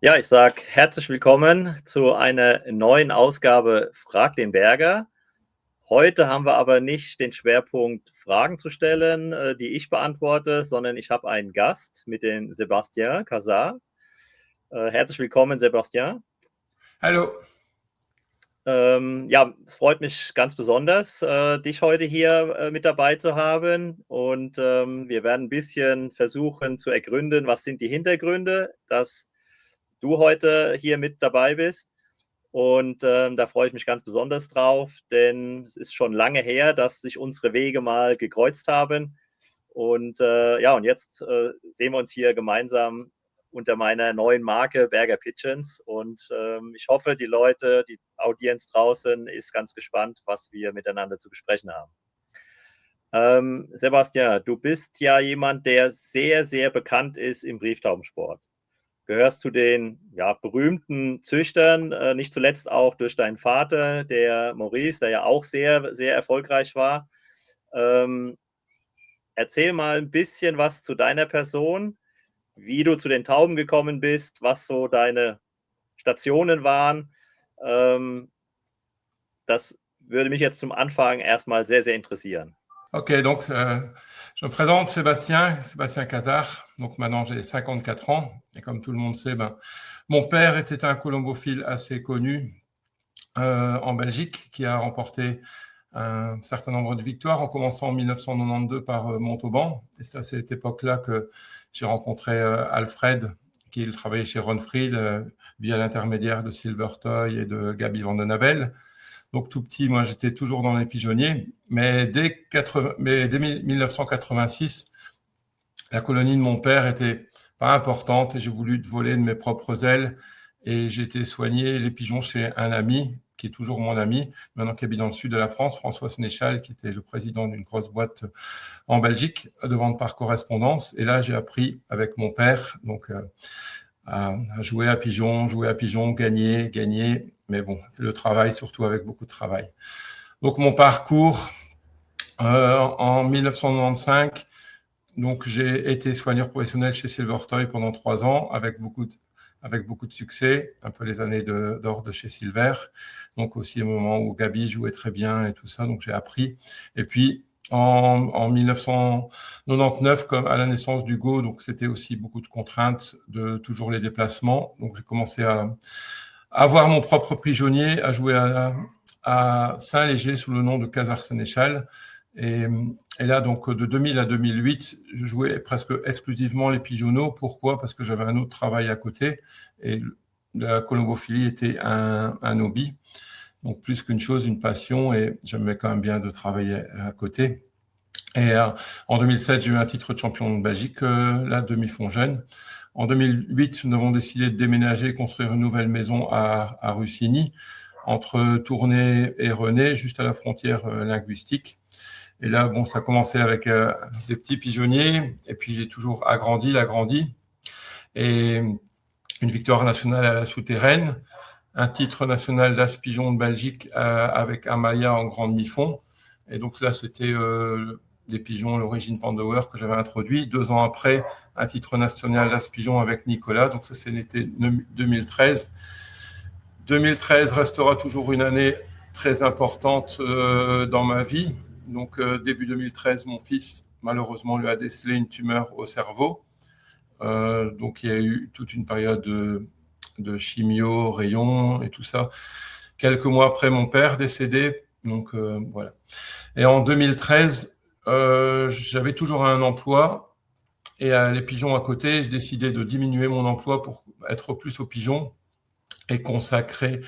Ja, ich sage herzlich willkommen zu einer neuen Ausgabe Frag den Berger. Heute haben wir aber nicht den Schwerpunkt, Fragen zu stellen, die ich beantworte, sondern ich habe einen Gast mit dem Sébastien Cazard. Herzlich willkommen, Sébastien. Hallo. Ja, es freut mich ganz besonders, dich heute hier mit dabei zu haben. Und wir werden ein bisschen versuchen zu ergründen, was sind die Hintergründe, dass du heute hier mit dabei bist. Und da freue ich mich ganz besonders drauf, denn es ist schon lange her, dass sich unsere Wege mal gekreuzt haben. Und ja, und jetzt sehen wir uns hier gemeinsam unter meiner neuen Marke Berger Pigeons. Und ich hoffe, die Leute, die Audienz draußen ist ganz gespannt, was wir miteinander zu besprechen haben. Sébastien, du bist ja jemand, der sehr, sehr bekannt ist im Brieftaubensport. Gehörst zu den berühmten Züchtern, nicht zuletzt auch durch deinen Vater, der Maurice, der ja auch sehr, sehr erfolgreich war. Erzähl mal ein bisschen was zu deiner Person, wie du zu den Tauben gekommen bist, was so deine Stationen waren. Das würde mich jetzt zum Anfang erstmal sehr, sehr interessieren. Ok, donc je me présente Sébastien Cazard. Donc maintenant j'ai 54 ans et comme tout le monde sait, mon père était un colombophile assez connu en Belgique qui a remporté un certain nombre de victoires en commençant en 1992 par Montauban. Et c'est à cette époque-là que j'ai rencontré Alfred, qui travaillait chez Ronfried via l'intermédiaire de Silver Toy et de Gabi Vandenabel. Donc tout petit, moi j'étais toujours dans les pigeonniers, mais dès 1986, la colonie de mon père était pas importante et j'ai voulu voler de mes propres ailes et j'ai été soigner les pigeons chez un ami qui est toujours mon ami, maintenant qui habite dans le sud de la France, François Sénéchal, qui était le président d'une grosse boîte en Belgique de vente par correspondance. Et là, j'ai appris avec mon père, donc à jouer à pigeon, gagner. Mais bon, c'est le travail, surtout avec beaucoup de travail. Donc mon parcours, en 1995, donc j'ai été soigneur professionnel chez Silver Toy pendant 3 ans avec beaucoup de succès, un peu les années d'or de chez Silver. Donc aussi un moment où Gabi jouait très bien et tout ça, donc j'ai appris. Et puis en 1999, comme à la naissance d'Hugo, donc c'était aussi beaucoup de contraintes, de toujours les déplacements. Donc j'ai commencé à avoir mon propre pigeonnier, à jouer à Saint-Léger sous le nom de Cazard Sénéchal. Et là, donc, de 2000 à 2008, je jouais presque exclusivement les pigeonneaux. Pourquoi ? Parce que j'avais un autre travail à côté et la colombophilie était un hobby. Donc, plus qu'une chose, une passion, et j'aimais quand même bien de travailler à côté. Et en 2007, j'ai eu un titre de champion de Belgique, là, demi-fond jeune. En 2008, nous avons décidé de déménager et construire une nouvelle maison à Russigny, entre Tournai et René, juste à la frontière linguistique. Et là, bon, ça a commencé avec des petits pigeonniers, et puis j'ai toujours agrandi. Et une victoire nationale à la souterraine, un titre national d'As-Pigeon de Belgique avec Amalia en grand demi-fond. Et donc là, c'était des pigeons, l'origine Pandower que j'avais introduit. 2 ans après, un titre national d'As-Pigeon avec Nicolas. Donc ça, c'est l'été 2013. 2013 restera toujours une année très importante dans ma vie. Donc début 2013, mon fils, malheureusement, lui a décelé une tumeur au cerveau. Donc il y a eu toute une période de chimio, rayons et tout ça. Quelques mois après, mon père décédé. Donc voilà. Et en 2013, j'avais toujours un emploi. Et les pigeons à côté, j'ai décidé de diminuer mon emploi pour être plus aux pigeons et consacrer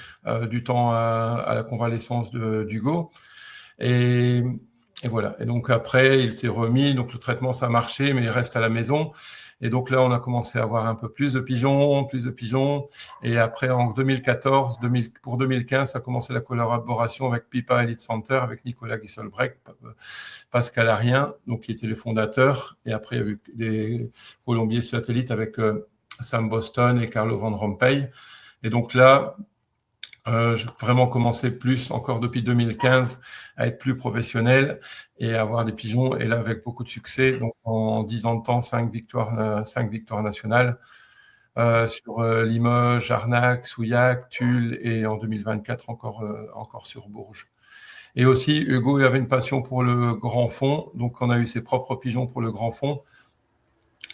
du temps à la convalescence d'Hugo. Et voilà. Et donc après, il s'est remis. Donc le traitement, ça a marché, mais il reste à la maison. Et donc là, on a commencé à avoir un peu plus de pigeons. Et après, en 2014, pour 2015, ça a commencé la collaboration avec Pipa Elite Center, avec Nicolas Gisselbrecht, Pascal Arien, donc qui étaient les fondateurs. Et après, il y a eu des colombiers satellites avec Sam Boston et Carlo Van Rompuy. Et donc là, j'ai vraiment commencé plus, encore depuis 2015, à être plus professionnel et à avoir des pigeons. Et là, avec beaucoup de succès, donc en 10 ans de temps, 5 victoires nationales. sur Limoges, Arnac, Souillac, Tulle et en 2024 encore sur Bourges. Et aussi, Hugo avait une passion pour le grand fond, donc on a eu ses propres pigeons pour le grand fond.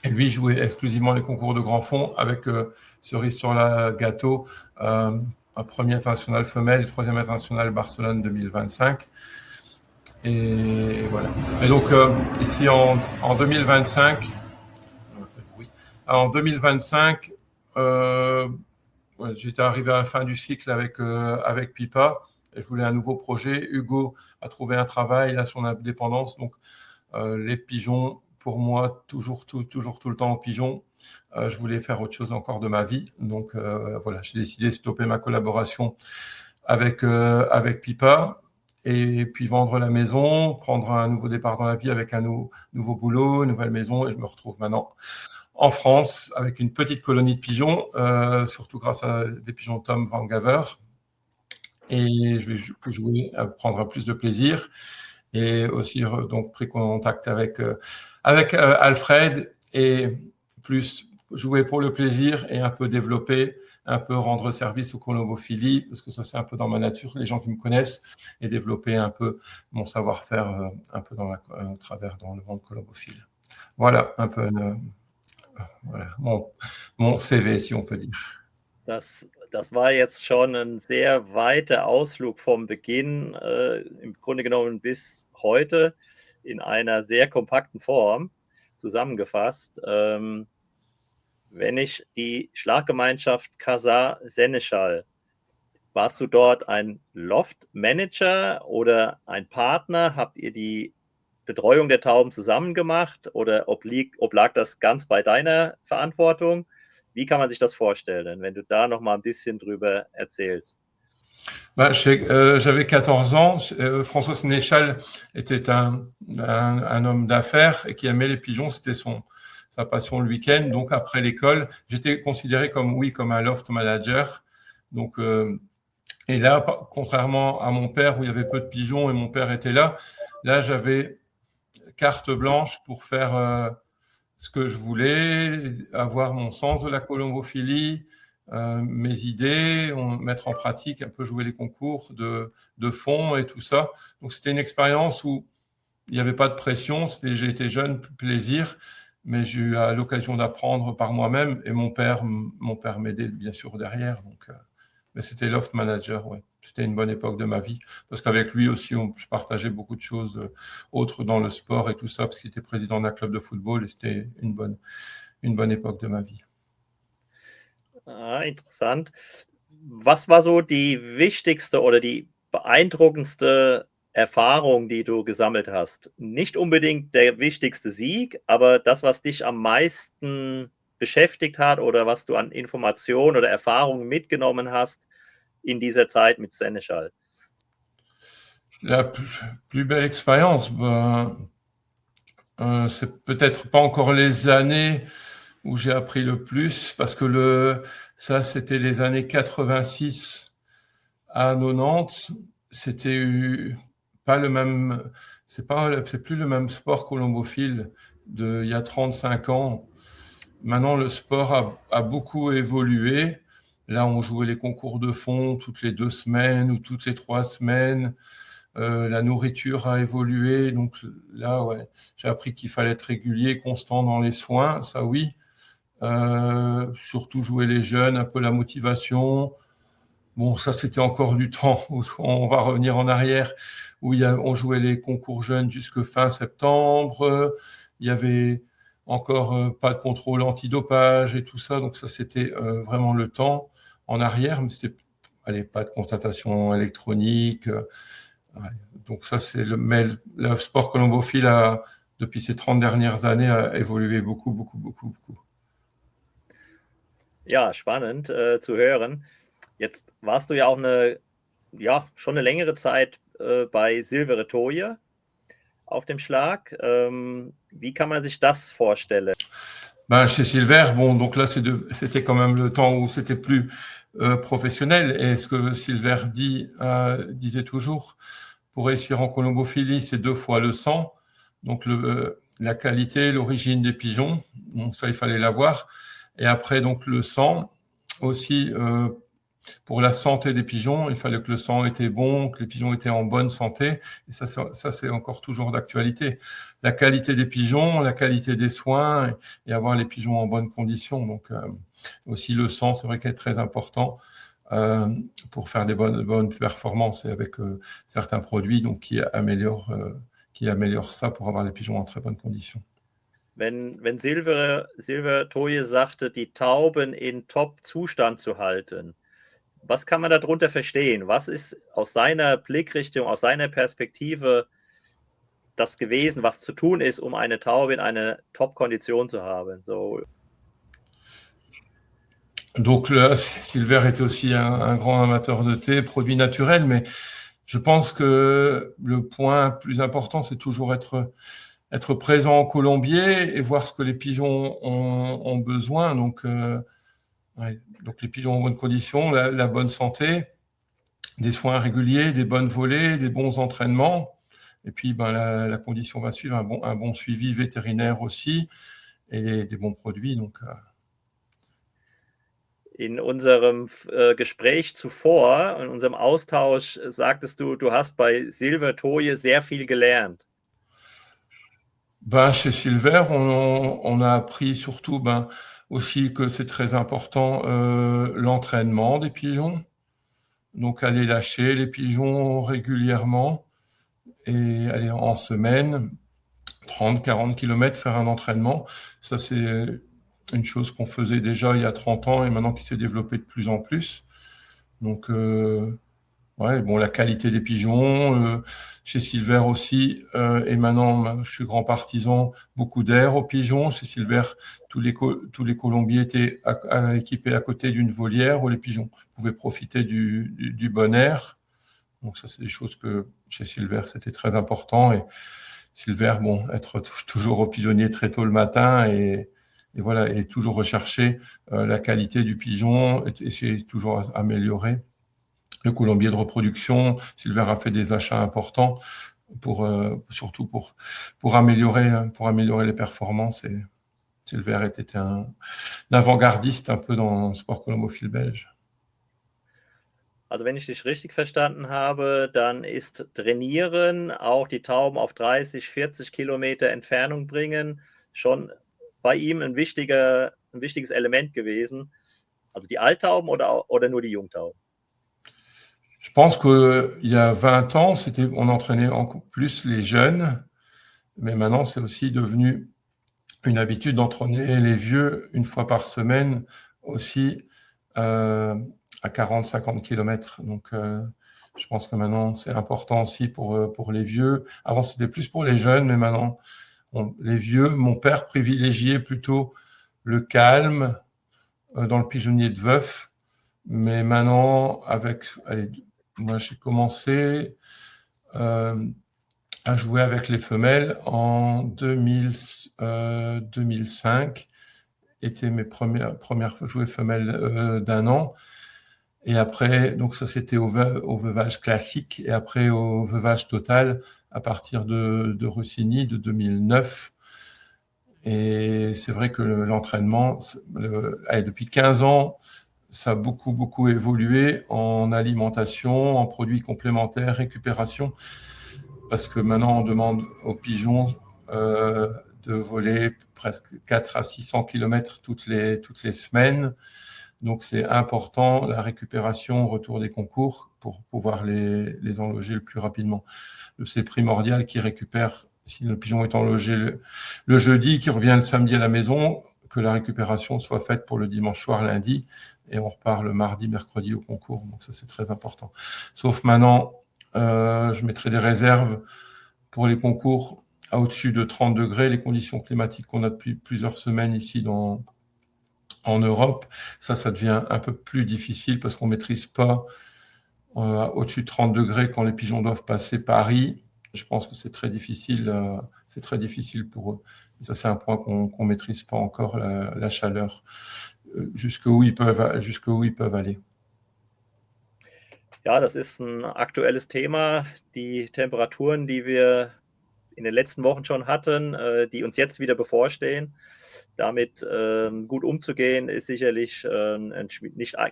Et lui jouait exclusivement les concours de grand fond avec cerise sur la gâteau, un premier international femelle, troisième international Barcelone 2025. Et voilà. Et donc ici en 2025, oui, en 2025, j'étais arrivé à la fin du cycle avec Pipa. Et je voulais un nouveau projet. Hugo a trouvé un travail, il a son indépendance. Donc, les pigeons, pour moi, toujours tout le temps aux pigeons. Je voulais faire autre chose encore de ma vie. Donc, voilà, j'ai décidé de stopper ma collaboration avec Pipa et puis vendre la maison, prendre un nouveau départ dans la vie avec un nouveau boulot, une nouvelle maison. Et je me retrouve maintenant en France avec une petite colonie de pigeons, surtout grâce à des pigeons Tom Van Gaver. Et je vais jouer, prendre plus de plaisir. Et aussi donc pris contact avec Alfred et plus jouer pour le plaisir et un peu développer, un peu rendre service aux colombophilie, parce que ça c'est un peu dans ma nature, les gens qui me connaissent, et développer un peu mon savoir-faire un peu à travers dans le monde colombophile. Voilà un peu voilà, mon CV, si on peut dire. Das war jetzt schon ein sehr weiter Ausflug vom Beginn, im Grunde genommen bis heute in einer sehr kompakten Form zusammengefasst. Wenn ich die Schlaggemeinschaft Casa Seneschal, warst du dort ein Loft-Manager oder ein Partner? Habt ihr die Betreuung der Tauben zusammen gemacht oder oblag das ganz bei deiner Verantwortung? Wie kann man sich das vorstellen, wenn du da noch mal ein bisschen drüber erzählst? J'avais 14 ans. François Sénéchal était un homme d'affaires et qui aimait les pigeons. C'était sa passion le week-end. Donc, après l'école, j'étais considéré comme un loft manager. Donc, et là, contrairement à mon père où il y avait peu de pigeons et mon père était là j'avais carte blanche pour faire ce que je voulais, avoir mon sens de la colombophilie, mes idées, mettre en pratique, un peu jouer les concours de fond et tout ça. Donc c'était une expérience où il n'y avait pas de pression, j'ai été jeune, plaisir, mais j'ai eu l'occasion d'apprendre par moi-même et mon père m'aidait bien sûr derrière. Donc, mais c'était loft manager, ouais. C'était une bonne époque de ma vie, parce qu'avec lui aussi, je partageais beaucoup de choses autres dans le sport et tout ça, parce qu'il était président d'un club de football et c'était une bonne époque de ma vie. Ah, interessant. Was war so die wichtigste oder die beeindruckendste Erfahrung, die du gesammelt hast? Nicht unbedingt der wichtigste Sieg, aber das, was dich am meisten beschäftigt hat oder was du an Informationen oder Erfahrungen mitgenommen hast in dieser Zeit mit Seneschal? La plus belle expérience, c'est peut-être pas encore les années où j'ai appris le plus, parce que ça, c'était les années 86 à 90. C'était pas le même, c'est plus le même sport colombophile il y a 35 ans. Maintenant, le sport a beaucoup évolué. Là, on jouait les concours de fond toutes les 2 semaines ou toutes les 3 semaines. La nourriture a évolué. Donc là, ouais, j'ai appris qu'il fallait être régulier, constant dans les soins. Ça, oui. Surtout jouer les jeunes, un peu la motivation. Bon, ça, c'était encore du temps où on va revenir en arrière, où on jouait les concours jeunes jusque fin septembre. Il y avait encore pas de contrôle antidopage et tout ça. Donc ça, c'était vraiment le temps en arrière, mais c'était pas de constatation électronique. Ouais. Donc ça, mais le sport colombophile depuis ces 30 dernières années, a évolué beaucoup. Ja, spannend zu hören. Jetzt warst du ja auch schon eine längere Zeit bei Silvere Toje auf dem Schlag. Wie kann man sich das vorstellen? Chez Silver, bon, donc là, c'était quand même le temps où c'était plus professionnel. Et ce que Silver disait toujours, pour réussir en colombophilie, c'est 2 fois le sang. Donc la qualité, l'origine des pigeons, donc ça, il fallait l'avoir. Et après, donc, le sang, aussi, pour la santé des pigeons, il fallait que le sang était bon, que les pigeons étaient en bonne santé. Et ça c'est encore toujours d'actualité. La qualité des pigeons, la qualité des soins et avoir les pigeons en bonne condition. Donc, aussi le sang, c'est vrai qu'il est très important pour faire des bonnes performances et avec certains produits donc, qui améliorent ça pour avoir les pigeons en très bonnes conditions. Wenn Silver Toje sagte, die Tauben in Top-Zustand zu halten, was kann man darunter verstehen? Was ist aus seiner Blickrichtung, aus seiner Perspektive das gewesen, was zu tun ist, um eine Taube in einer Top-Kondition zu haben? So. Donc Silver était aussi un grand amateur de thé, produits naturels, mais je pense que le point plus important, c'est toujours être présent en colombier et voir ce que les pigeons ont besoin. Donc les pigeons en bonne condition, la bonne santé, des soins réguliers, des bonnes volées, des bons entraînements. Et puis la condition va suivre, un bon suivi vétérinaire aussi et des bons produits. Donc, in unserem Gespräch zuvor, in unserem Austausch, sagtest du, du hast bei Silver Toje sehr viel gelernt. Chez Silver, on a appris surtout aussi que c'est très important l'entraînement des pigeons. Donc aller lâcher les pigeons régulièrement et aller en semaine, 30-40 km faire un entraînement. Ça, c'est une chose qu'on faisait déjà il y a 30 ans et maintenant qui s'est développée de plus en plus. Donc, la qualité des pigeons. Chez Silver aussi, et maintenant, je suis grand partisan, beaucoup d'air aux pigeons. Chez Silver, tous les colombiers étaient équipés à côté d'une volière où les pigeons pouvaient profiter du bon air. Donc ça, c'est des choses que chez Silver, c'était très important. Et Silver, être toujours au pigeonnier très tôt le matin et toujours rechercher la qualité du pigeon, et essayer toujours améliorer le colombier de reproduction. Silver a fait des achats importants surtout pour améliorer les performances. Et Silver était un avant-gardiste un peu dans le sport colombophile belge. Also wenn ich dich richtig verstanden habe, dann ist Trainieren, auch die Tauben auf 30, 40 Kilometer Entfernung bringen, schon bei ihm ein wichtiges Element gewesen. Also die Alttauben oder nur die Jungtauben? Je pense qu'il y a 20 ans, on entraînait encore plus les jeunes, mais maintenant, c'est aussi devenu une habitude d'entraîner les vieux une fois par semaine aussi à 40-50 km. Donc, je pense que maintenant, c'est important aussi pour les vieux. Avant, c'était plus pour les jeunes, mais maintenant, les vieux, mon père privilégiait plutôt le calme dans le pigeonnier de veuf. Mais maintenant, moi, j'ai commencé à jouer avec les femelles en 2005. Étaient mes premières jouets femelles d'un an. Et après, donc ça c'était au veuvage classique et après au veuvage total à partir de Rossini de 2009. Et c'est vrai que l'entraînement, depuis 15 ans, ça a beaucoup évolué en alimentation, en produits complémentaires, récupération, parce que maintenant on demande aux pigeons de voler presque 4 à 600 km toutes les semaines. Donc c'est important la récupération au retour des concours pour pouvoir les enloger le plus rapidement. C'est primordial qu'ils récupèrent, si le pigeon est enlogé le jeudi, qu'il revient le samedi à la maison, que la récupération soit faite pour le dimanche soir, lundi, et on repart le mardi, mercredi au concours. Donc ça, c'est très important. Sauf maintenant, je mettrai des réserves pour les concours à au-dessus de 30 degrés, les conditions climatiques qu'on a depuis plusieurs semaines ici en Europe. Ça devient un peu plus difficile parce qu'on maîtrise pas au-dessus de 30 degrés quand les pigeons doivent passer Paris. Je pense que c'est très difficile pour eux. Et ça, c'est un point qu'on maîtrise pas encore, la chaleur, jusqu'où ils peuvent aller. Ja, das ist ein aktuelles Thema. Die Temperaturen, die wir in den letzten Wochen schon hatten, die uns jetzt wieder bevorstehen. Damit gut umzugehen, ist sicherlich ein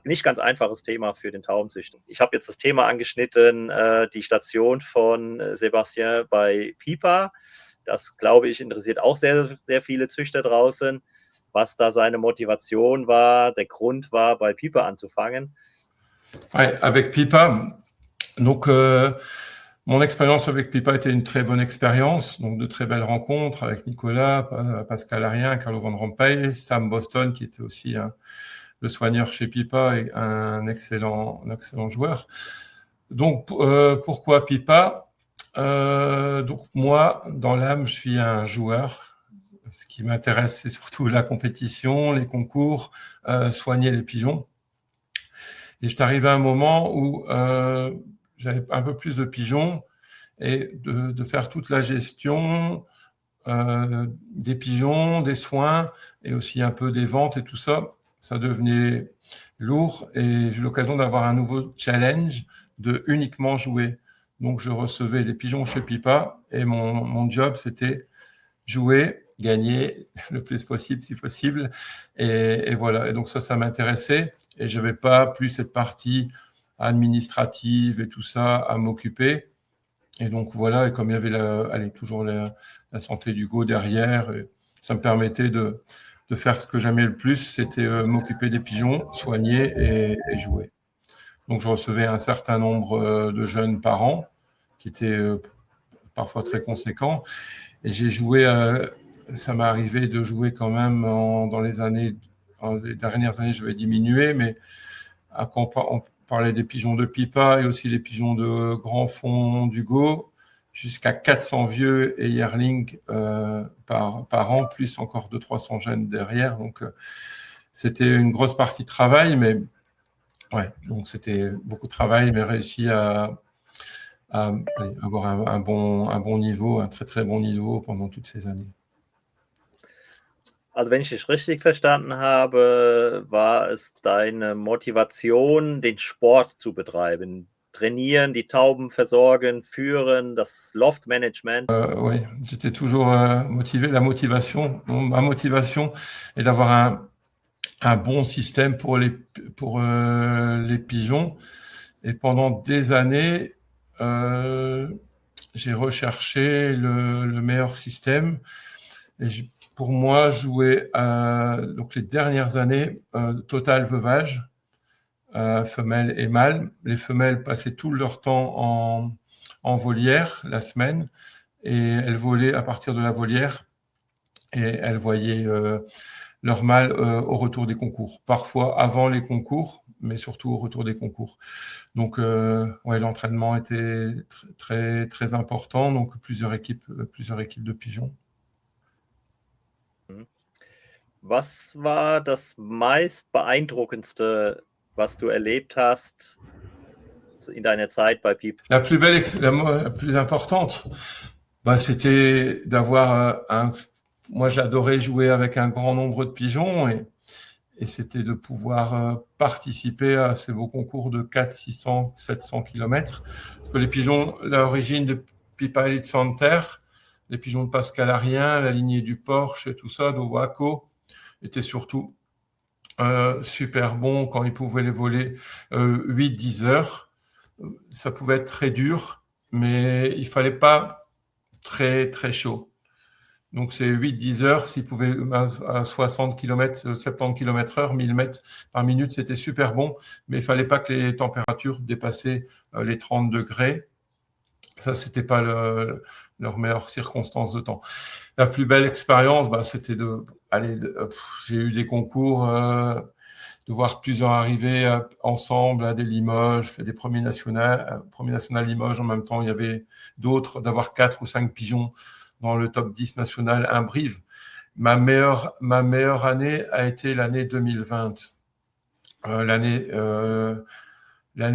nicht ganz einfaches Thema für den Taubenzüchter. Ich habe jetzt das Thema angeschnitten, die Station von Sébastien bei Pipa. Das, glaube ich, interessiert auch sehr, sehr viele Züchter draußen, was da seine Motivation war, der Grund war, bei Pipa anzufangen. Ouais, avec Pipa, donc mon expérience avec Pipa était une très bonne expérience, donc de très belles rencontres avec Nicolas, Pascal Arien, Carlo Van Rompuy, Sam Boston qui était aussi le soigneur chez Pipa et un excellent joueur. Donc pourquoi Pipa? Donc moi, dans l'âme, je suis un joueur. Ce qui m'intéresse, c'est surtout la compétition, les concours, soigner les pigeons. Et je suis arrivé à un moment où j'avais un peu plus de pigeons et de faire toute la gestion des pigeons, des soins et aussi un peu des ventes et tout ça, ça devenait lourd et j'ai eu l'occasion d'avoir un nouveau challenge de uniquement jouer. Donc je recevais des pigeons chez Pipa et mon job c'était jouer, gagner le plus possible si possible et voilà. Et donc ça m'intéressait. Et je n'avais pas plus cette partie administrative et tout ça à m'occuper. Et donc voilà, et comme il y avait toujours la santé d'Hugo derrière, ça me permettait de faire ce que j'aimais le plus, c'était m'occuper des pigeons, soigner et jouer. Donc je recevais un certain nombre de jeunes par an, qui étaient parfois très conséquents. Et j'ai joué, ça m'est arrivé de jouer quand même dans les dernières années, je vais diminuer, mais quand on parlait des pigeons de Pipa et aussi les pigeons de Grand Fond d'Hugo, jusqu'à 400 vieux et yearlings par an, plus encore 200-300 jeunes derrière. Donc, c'était une grosse partie de travail, mais ouais, donc c'était beaucoup de travail, mais réussi à avoir un bon niveau, un très très bon niveau pendant toutes ces années. Also wenn ich dich richtig verstanden habe, war es deine Motivation, den Sport zu betreiben, trainieren, die Tauben versorgen, führen, das Loftmanagement. Oui, j'étais toujours motivé. Ma motivation est d'avoir un bon système pour les pigeons. Et pendant des années, j'ai recherché le meilleur système. Et pour moi, jouer donc les dernières années, total veuvage, femelles et mâles. Les femelles passaient tout leur temps en volière la semaine et elles volaient à partir de la volière et elles voyaient leur mâle au retour des concours. Parfois avant les concours, mais surtout au retour des concours. Donc, ouais, l'entraînement était très, très important. Donc, plusieurs équipes de pigeons. Was war das meist beeindruckendste, was du erlebt hast in deiner Zeit bei Pipa? La plus importante, c'était d'avoir moi, j'adorais jouer avec un grand nombre de pigeons et c'était de pouvoir participer à ces beaux concours de 400, 600, 700 km. Parce que les pigeons, l'origine de Pipa Elite Center, les pigeons de Pascal Arien, la lignée du Porsche et tout ça, de Waco, étaient surtout super bons quand ils pouvaient les voler 8-10 heures. Ça pouvait être très dur, mais il fallait pas très, très chaud. Donc, c'est 8-10 heures, s'ils pouvaient à 60 km, 70 km/h, 1000 mètres par minute, c'était super bon, mais il fallait pas que les températures dépassaient les 30 degrés. Ça, c'était pas leur meilleure circonstance de temps. La plus belle expérience, c'était j'ai eu des concours, de voir plusieurs arriver ensemble à des Limoges, fait des premiers nationales Limoges en même temps, il y avait d'autres, d'avoir 4 ou 5 pigeons dans le top 10 national, un Brive. Ma meilleure année a été l'année 2020, l'année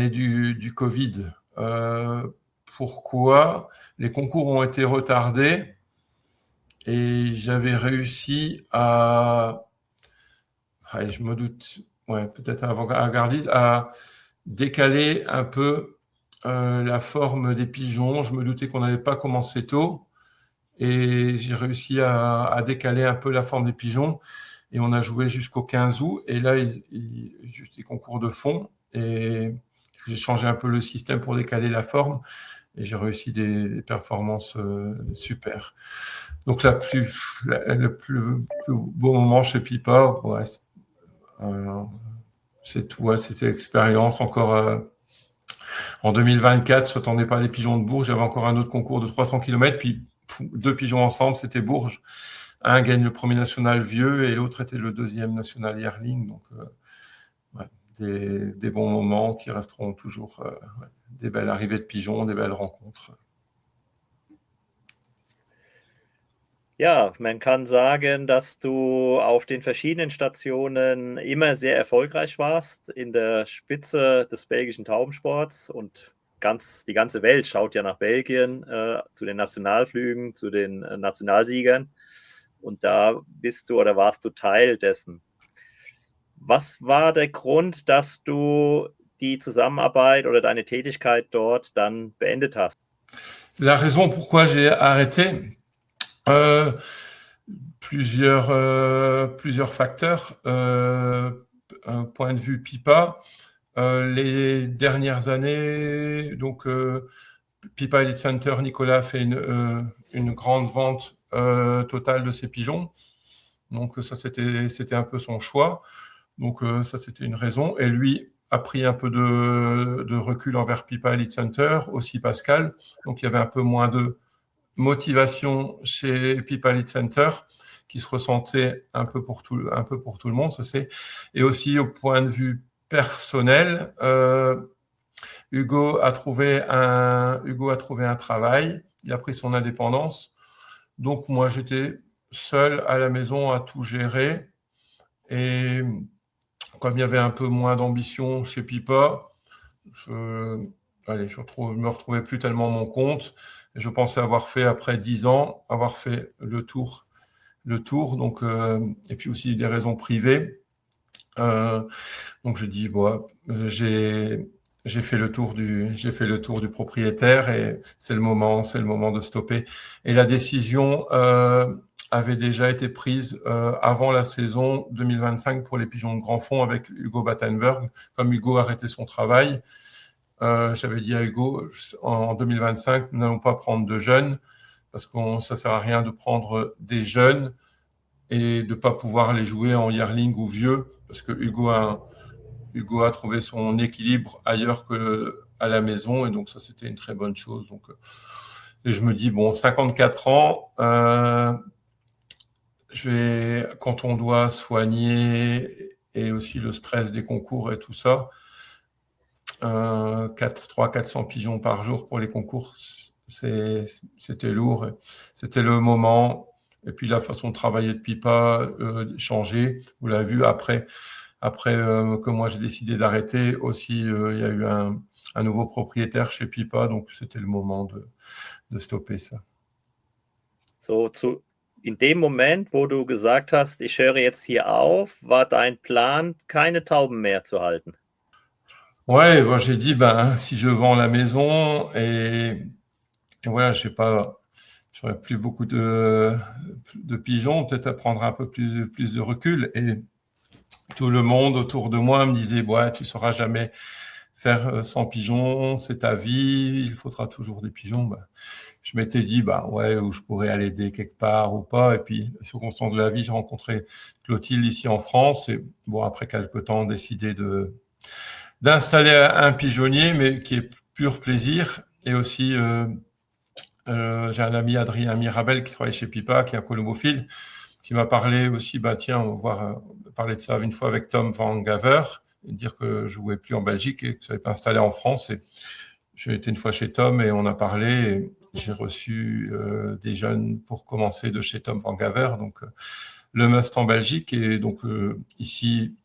du Covid. Pourquoi? Les concours ont été retardés et j'avais réussi je me doute, peut-être avant-gardiste, à décaler un peu la forme des pigeons. Je me doutais qu'on n'allait pas commencer tôt. Et j'ai réussi à décaler un peu la forme des pigeons. Et on a joué jusqu'au 15 août. Et là, juste des concours de fond. Et j'ai changé un peu le système pour décaler la forme. Et j'ai réussi des performances super. Donc le plus beau moment chez Pipa, ouais, c'est tout. Ouais, c'était l'expérience encore. En 2024, je n'attendais pas les pigeons de Bourges. J'avais encore un autre concours de 300 km. Puis 2 pigeons ensemble, c'était Bourges. Un gagne le premier national vieux et l'autre était le deuxième national yearling. Donc, ouais, des bons moments qui resteront toujours ouais, des belles arrivées de pigeons, des belles rencontres. Ja, man kann sagen, dass du auf den verschiedenen Stationen immer sehr erfolgreich warst in der Spitze des belgischen Taubensports und die ganze Welt schaut ja nach Belgien zu den Nationalflügen, zu den Nationalsiegern und da bist du oder warst du Teil dessen. Was war der Grund, dass du die Zusammenarbeit oder deine Tätigkeit dort dann beendet hast? La raison pourquoi j'ai arrêté, plusieurs facteurs. Point de vue Pipa, les dernières années, donc Pipa Elite Center, Nicolas fait une grande vente totale de ses pigeons. Donc ça, c'était un peu son choix. Donc ça, c'était une raison. Et lui a pris un peu de recul envers Pipa Elite Center, aussi Pascal. Donc il y avait un peu moins de motivation chez Pipa Elite Center qui se ressentait un peu pour tout le monde. Ça, c'est... Et aussi au point de vue personnel, Hugo a trouvé un travail, il a pris son indépendance. Donc moi, j'étais seul à la maison à tout gérer. Et comme il y avait un peu moins d'ambition chez Pipa, je me retrouvais plus tellement mon compte. Et je pensais avoir fait, après 10 ans, avoir fait le tour. Donc, et puis aussi des raisons privées. Donc je dis, bon, j'ai fait le tour du propriétaire et c'est le moment de stopper. Et la décision avait déjà été prise avant la saison 2025 pour les pigeons de grand fond avec Hugo Battenberg. Comme Hugo a arrêté son travail, j'avais dit à Hugo, en 2025, nous n'allons pas prendre de jeunes parce que ça sert à rien de prendre des jeunes et de pas pouvoir les jouer en yearling ou vieux parce que Hugo a trouvé son équilibre ailleurs qu'à la maison et donc ça c'était une très bonne chose. Donc, et je me dis bon, 54 ans, quand on doit soigner et aussi le stress des concours et tout ça, 400 pigeons par jour pour les concours, c'était lourd. C'était le moment. Et puis la façon de travailler de Pipa changé. Vous l'avez vu après que moi j'ai décidé d'arrêter aussi, il y a eu un nouveau propriétaire chez Pipa, donc c'était le moment de stopper ça. In dem Moment, wo du gesagt hast, ich höre jetzt hier auf, war dein Plan, keine Tauben mehr zu halten? Ouais, bon, j'ai dit, si je vends la maison et voilà, j'aurais plus beaucoup de pigeons, peut-être à prendre un peu plus de recul. Et tout le monde autour de moi me disait, ouais, tu sauras jamais faire 100 pigeons, c'est ta vie, il faudra toujours des pigeons. Je m'étais dit, ouais, où je pourrais aller aider quelque part ou pas. Et puis, les circonstances de la vie, j'ai rencontré Clotilde ici en France. Et bon, après quelques temps, décidé d'installer un pigeonnier, mais qui est pur plaisir. Et aussi, j'ai un ami, Adrien Mirabel, qui travaille chez Pipa, qui est un colombophile, qui m'a parlé aussi, tiens, on va parler de ça une fois avec Tom Van Gaver, et dire que je jouais plus en Belgique et que je n'avais pas installé en France. Et j'ai été une fois chez Tom et on a parlé. Et j'ai reçu des jeunes pour commencer de chez Tom Van Gaver, donc le Must en Belgique. Et donc ici,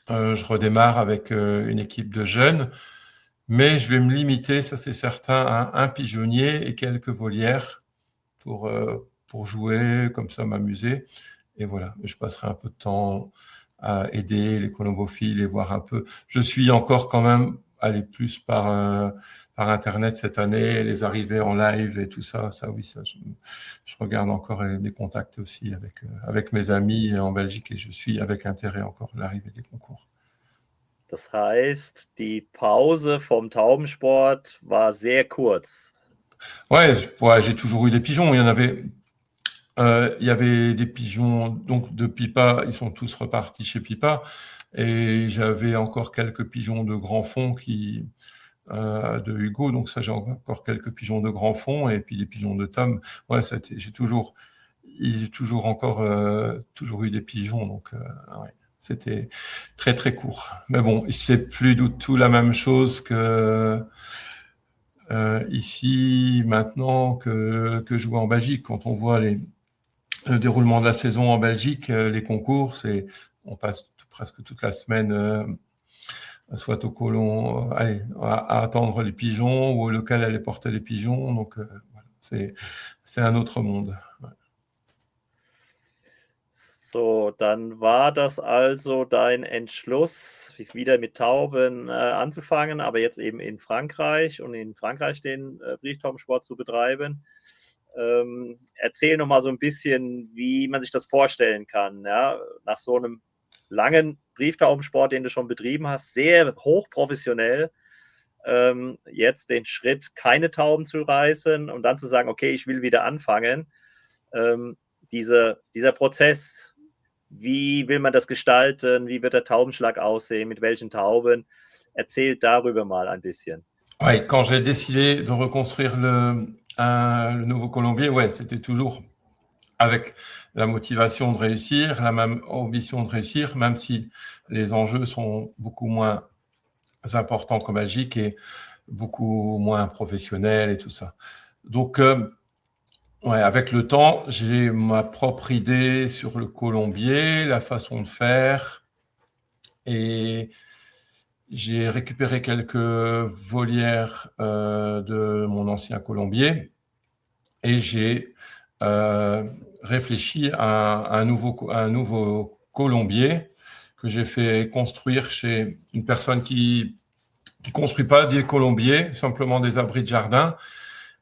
je redémarre avec une équipe de jeunes, mais je vais me limiter, ça c'est certain, à un pigeonnier et quelques volières pour jouer, comme ça m'amuser. Et voilà, je passerai un peu de temps à aider les colombophiles et voir un peu. Je suis encore quand même aller plus par Internet cette année, les arrivées en live et tout ça. Ça, oui, ça, je regarde encore mes contacts aussi avec mes amis en Belgique et je suis avec intérêt encore l'arrivée des concours. Das heißt, die Pause vom Taubensport war sehr kurz. Ouais, j'ai toujours eu des pigeons. Il y avait des pigeons donc de Pipa, ils sont tous repartis chez Pipa, et j'avais encore quelques pigeons de grand fond de Hugo, donc ça j'ai encore quelques pigeons de grand fond et puis des pigeons de Tom. Ouais, j'ai toujours eu des pigeons, donc ouais, c'était très très court. Mais bon, c'est plus du tout la même chose que ici maintenant que jouer en Belgique. Quand on voit le déroulement de la saison en Belgique, les concours, on passe presque toute la semaine soit au colon, à attendre les pigeons ou au local aller porter les pigeons. Donc voilà, c'est un autre monde. Ouais. So, dann war das also dein Entschluss, wieder mit Tauben anzufangen, aber jetzt eben in Frankreich und in Frankreich den Brieftaubensport zu betreiben. Erzähl noch mal so ein bisschen, wie man sich das vorstellen kann, ja? Nach so einem langen Brieftaubensport, den du schon betrieben hast, sehr hochprofessionell, jetzt den Schritt, keine Tauben zu reißen und dann zu sagen, okay, ich will wieder anfangen. Dieser Prozess, wie will man das gestalten? Wie wird der Taubenschlag aussehen? Mit welchen Tauben? Erzähl darüber mal ein bisschen. Ouais, quand j'ai décidé de reconstruire le nouveau colombier, ouais, c'était toujours avec la motivation de réussir, la même ambition de réussir, même si les enjeux sont beaucoup moins importants qu'en Belgique et beaucoup moins professionnels et tout ça. Donc, ouais, avec le temps, j'ai ma propre idée sur le colombier, la façon de faire, et j'ai récupéré quelques volières de mon ancien colombier et j'ai réfléchi à un nouveau colombier que j'ai fait construire chez une personne qui construit pas des colombiers, simplement des abris de jardin.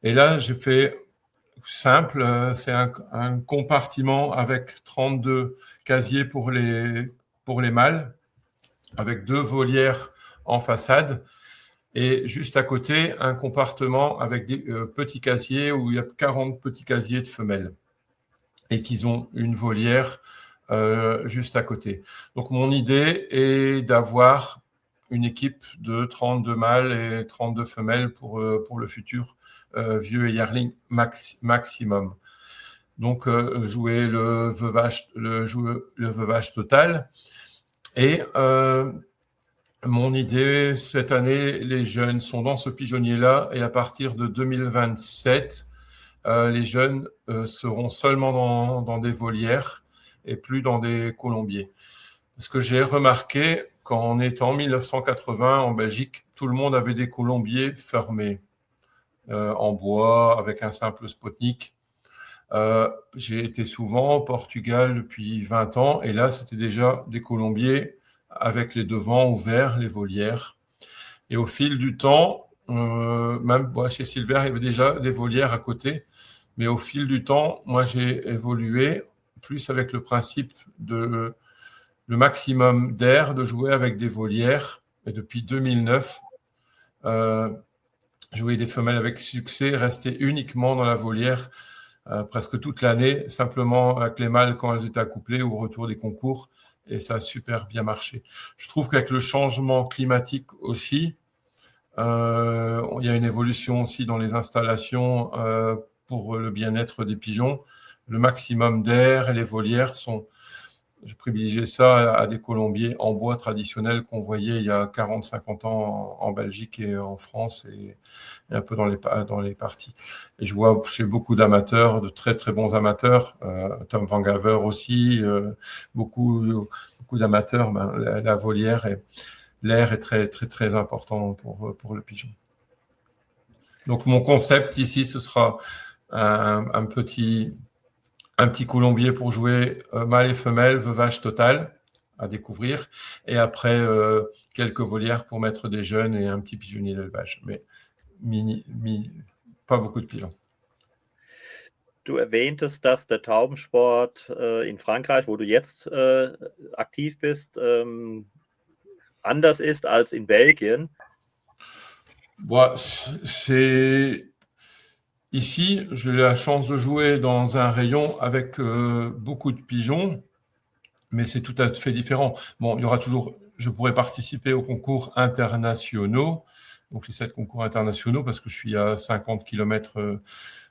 Et là, j'ai fait simple, c'est un compartiment avec 32 casiers pour les mâles, avec 2 volières en façade, et juste à côté, un compartiment avec des petits casiers où il y a 40 petits casiers de femelles, et qu'ils ont une volière juste à côté. Donc mon idée est d'avoir une équipe de 32 mâles et 32 femelles pour le futur vieux et yearling maximum. Donc jouer le veuvage total. Et mon idée, cette année, les jeunes sont dans ce pigeonnier-là, et à partir de 2027, les jeunes seront seulement dans des volières et plus dans des colombiers. Parce que j'ai remarqué qu'en étant en 1980 en Belgique, tout le monde avait des colombiers fermés en bois avec un simple Spotnik. J'ai été souvent au Portugal depuis 20 ans et là, c'était déjà des colombiers avec les devants ouverts, les volières. Et au fil du temps, même chez Silver, il y avait déjà des volières à côté. Mais au fil du temps, moi, j'ai évolué plus avec le principe de le maximum d'air, de jouer avec des volières. Et depuis 2009, jouer des femelles avec succès, rester uniquement dans la volière presque toute l'année, simplement avec les mâles quand elles étaient accouplées ou au retour des concours. Et ça a super bien marché. Je trouve qu'avec le changement climatique aussi, il y a une évolution aussi dans les installations pour le bien-être des pigeons. Le maximum d'air et les volières je privilégiais ça à des colombiers en bois traditionnels qu'on voyait il y a 40-50 ans en Belgique et en France et un peu dans les parties. Et je vois chez beaucoup d'amateurs, de très très bons amateurs, Tom Van Gaver aussi, beaucoup d'amateurs, la volière et l'air est très très très important pour le pigeon. Donc mon concept ici, ce sera un petit colombier pour jouer mâle et femelle, veuvage total, à découvrir. Et après, quelques volières pour mettre des jeunes et un petit pigeonnier d'élevage. Mais pas beaucoup de pigeons. Du erwähntest, dass der Taubensport in Frankreich, wo du jetzt aktiv bist, anders ist als in Belgien. Bon, ici, j'ai la chance de jouer dans un rayon avec beaucoup de pigeons, mais c'est tout à fait différent. Bon, il y aura toujours, je pourrais participer aux concours internationaux, donc les 7 concours internationaux, parce que je suis à 50 km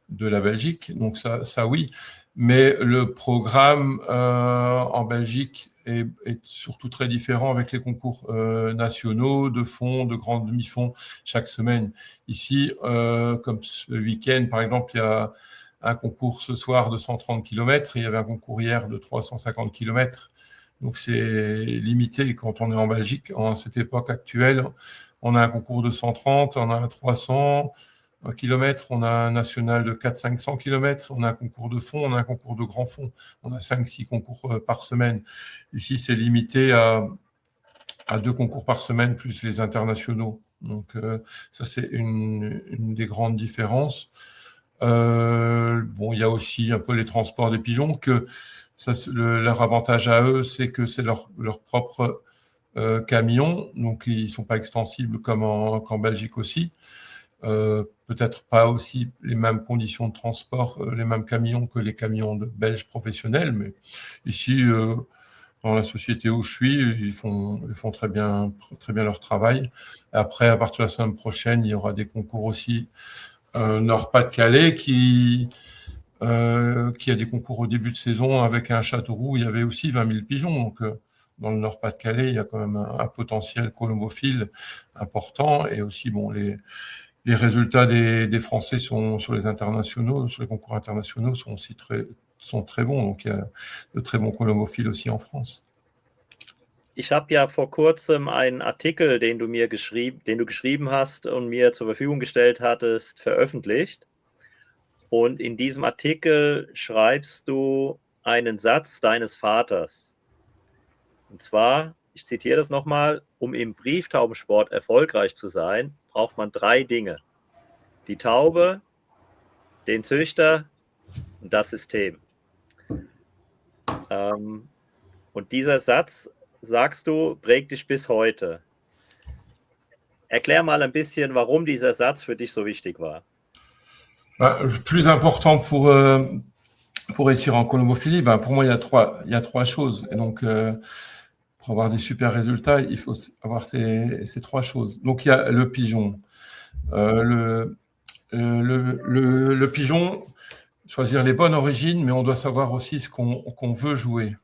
de la Belgique, donc ça oui. Mais le programme en Belgique est surtout très différent avec les concours nationaux, de fond, de grands demi-fonds chaque semaine. Ici, comme ce week-end, par exemple, il y a un concours ce soir de 130 km, et il y avait un concours hier de 350 km. Donc c'est limité quand on est en Belgique. En cette époque actuelle, on a un concours de 130, on a un 300 km, on a un national de 400-500 km, on a un concours de fond, on a un concours de grand fond. On a 5-6 concours par semaine. Ici, c'est limité à 2 concours par semaine, plus les internationaux. Donc ça, c'est une des grandes différences. Bon, il y a aussi un peu les transports des pigeons, que ça, leur avantage à eux, c'est que c'est leur propre camion, donc ils ne sont pas extensibles comme qu'en Belgique aussi. Peut-être pas aussi les mêmes conditions de transport, les mêmes camions que les camions de belges professionnels, mais ici, dans la société où je suis, ils font très bien leur travail. Après, à partir de la semaine prochaine, il y aura des concours aussi Nord-Pas-de-Calais qui a des concours au début de saison avec un Châteauroux. Il y avait aussi 20 000 pigeons, donc dans le Nord-Pas-de-Calais, il y a quand même un potentiel colombophile important, et aussi bon les résultats des Français sur les internationaux, sur les concours internationaux sont aussi très bons. Donc il y a de très bons colombophiles aussi en France. Ich habe ja vor kurzem einen Artikel, den du geschrieben hast und mir zur Verfügung gestellt hattest, veröffentlicht. Und in diesem Artikel schreibst du einen Satz deines Vaters. Und zwar, ich zitiere das nochmal: Um im Brieftaubensport erfolgreich zu sein, braucht man 3 Dinge: die Taube, den Züchter und das System. Und dieser Satz, sagst du, prägt dich bis heute. Erklär mal ein bisschen, warum dieser Satz für dich so wichtig war. Le plus important pour réussir en colombophilie, pour moi, il y a 3 choses. Et donc, pour avoir des super résultats, il faut avoir ces 3 choses. Donc, il y a le pigeon. Le pigeon, choisir les bonnes origines, mais on doit savoir aussi ce qu'on veut jouer.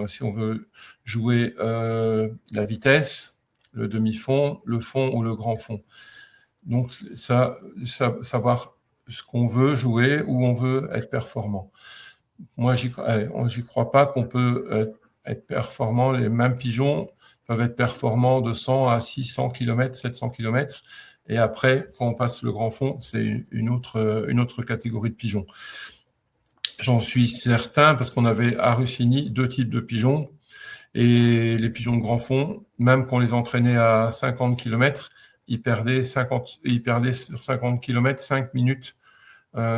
Si on veut jouer la vitesse, le demi-fond, le fond ou le grand fond. Donc, savoir ce qu'on veut jouer, où on veut être performant. Moi, j'y crois pas qu'on peut être performant. Les mêmes pigeons peuvent être performants de 100 à 600 km, 700 km. Et après, quand on passe le grand fond, c'est une autre catégorie de pigeons. J'en suis certain parce qu'on avait à Russigny 2 types de pigeons. Et les pigeons de grand fond, même qu'on les entraînait à 50 km, ils perdaient sur 50 km 5 minutes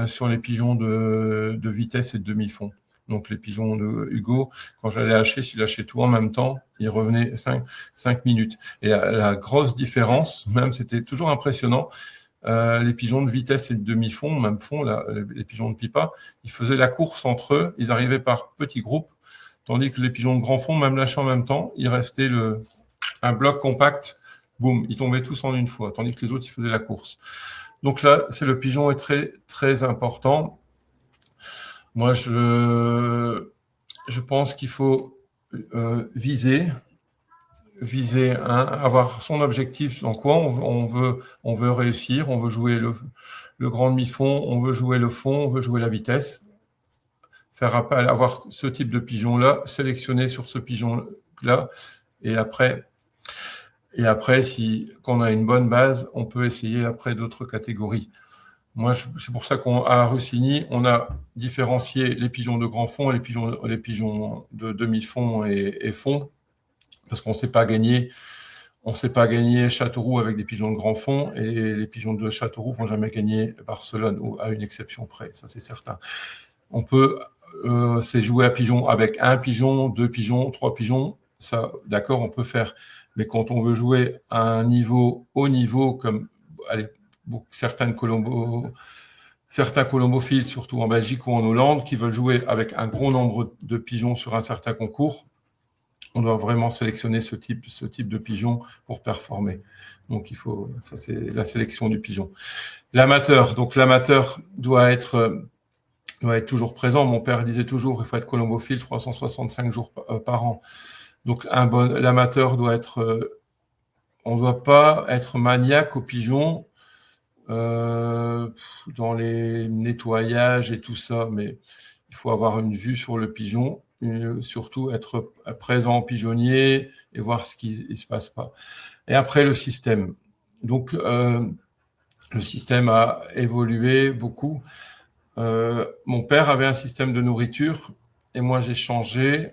sur les pigeons de vitesse et de demi-fond. Donc les pigeons de Hugo, quand j'allais hacher, s'il hachait tout en même temps, il revenait 5 minutes. Et la grosse différence, même c'était toujours impressionnant, les pigeons de vitesse et de demi-fond, même fond, les pigeons de pipa, ils faisaient la course entre eux, ils arrivaient par petits groupes, tandis que les pigeons de grand fond, même lâchés en même temps, il restait un bloc compact, boum, ils tombaient tous en une fois, tandis que les autres, ils faisaient la course. Donc là, le pigeon est très, très important. Moi, je pense qu'il faut viser, avoir son objectif dans quoi on veut réussir, on veut jouer le grand demi-fond, on veut jouer le fond, on veut jouer la vitesse. Faire appel, avoir ce type de pigeon-là, sélectionner sur ce pigeon-là, et après, quand on a une bonne base, on peut essayer après d'autres catégories. Moi, c'est pour ça qu'à Russigny, on a différencié les pigeons de grand fond et les pigeons de demi-fond et fond. parce qu'on ne sait pas gagner Châteauroux avec des pigeons de grand fond, et les pigeons de Châteauroux ne vont jamais gagner Barcelone, ou à une exception près, ça c'est certain. On peut c'est jouer à pigeon avec un pigeon, 2 pigeons, 3 pigeons, ça d'accord, on peut faire. Mais quand on veut jouer à un niveau, haut niveau, comme allez, certains colombophiles, surtout en Belgique ou en Hollande, qui veulent jouer avec un gros nombre de pigeons sur un certain concours, on doit vraiment sélectionner ce type de pigeon pour performer. Donc ça c'est la sélection du pigeon. L'amateur doit être toujours présent. Mon père disait toujours, il faut être colombophile 365 jours par an. Donc l'amateur doit être, on ne doit pas être maniaque aux pigeons dans les nettoyages et tout ça, mais il faut avoir une vue sur le pigeon, surtout être présent au pigeonnier et voir ce qui ne se passe pas. Et après, le système. Donc, le système a évolué beaucoup. Mon père avait un système de nourriture et moi, j'ai changé.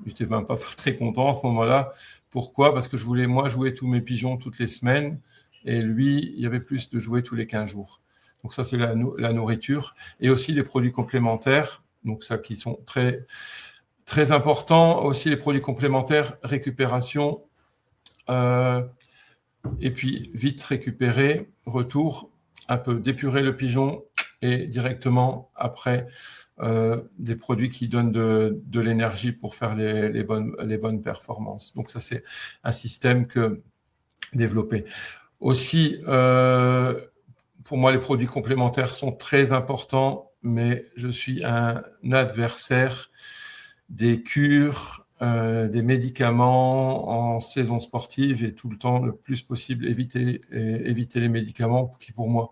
Je n'étais même pas très content à ce moment-là. Pourquoi ? Parce que je voulais, moi, jouer tous mes pigeons toutes les semaines. Et lui, il y avait plus de jouer tous les 15 jours. Donc ça, c'est la nourriture. Et aussi les produits complémentaires. Donc ça, qui sont très, très importants. Aussi les produits complémentaires, récupération. Et puis, vite récupérer, retour, un peu d'épurer le pigeon et directement après, des produits qui donnent de l'énergie pour faire les bonnes performances. Donc ça, c'est un système que développer. Aussi, pour moi, les produits complémentaires sont très importants, mais je suis un adversaire des cures, des médicaments en saison sportive, et tout le temps, le plus possible, éviter les médicaments qui, pour moi,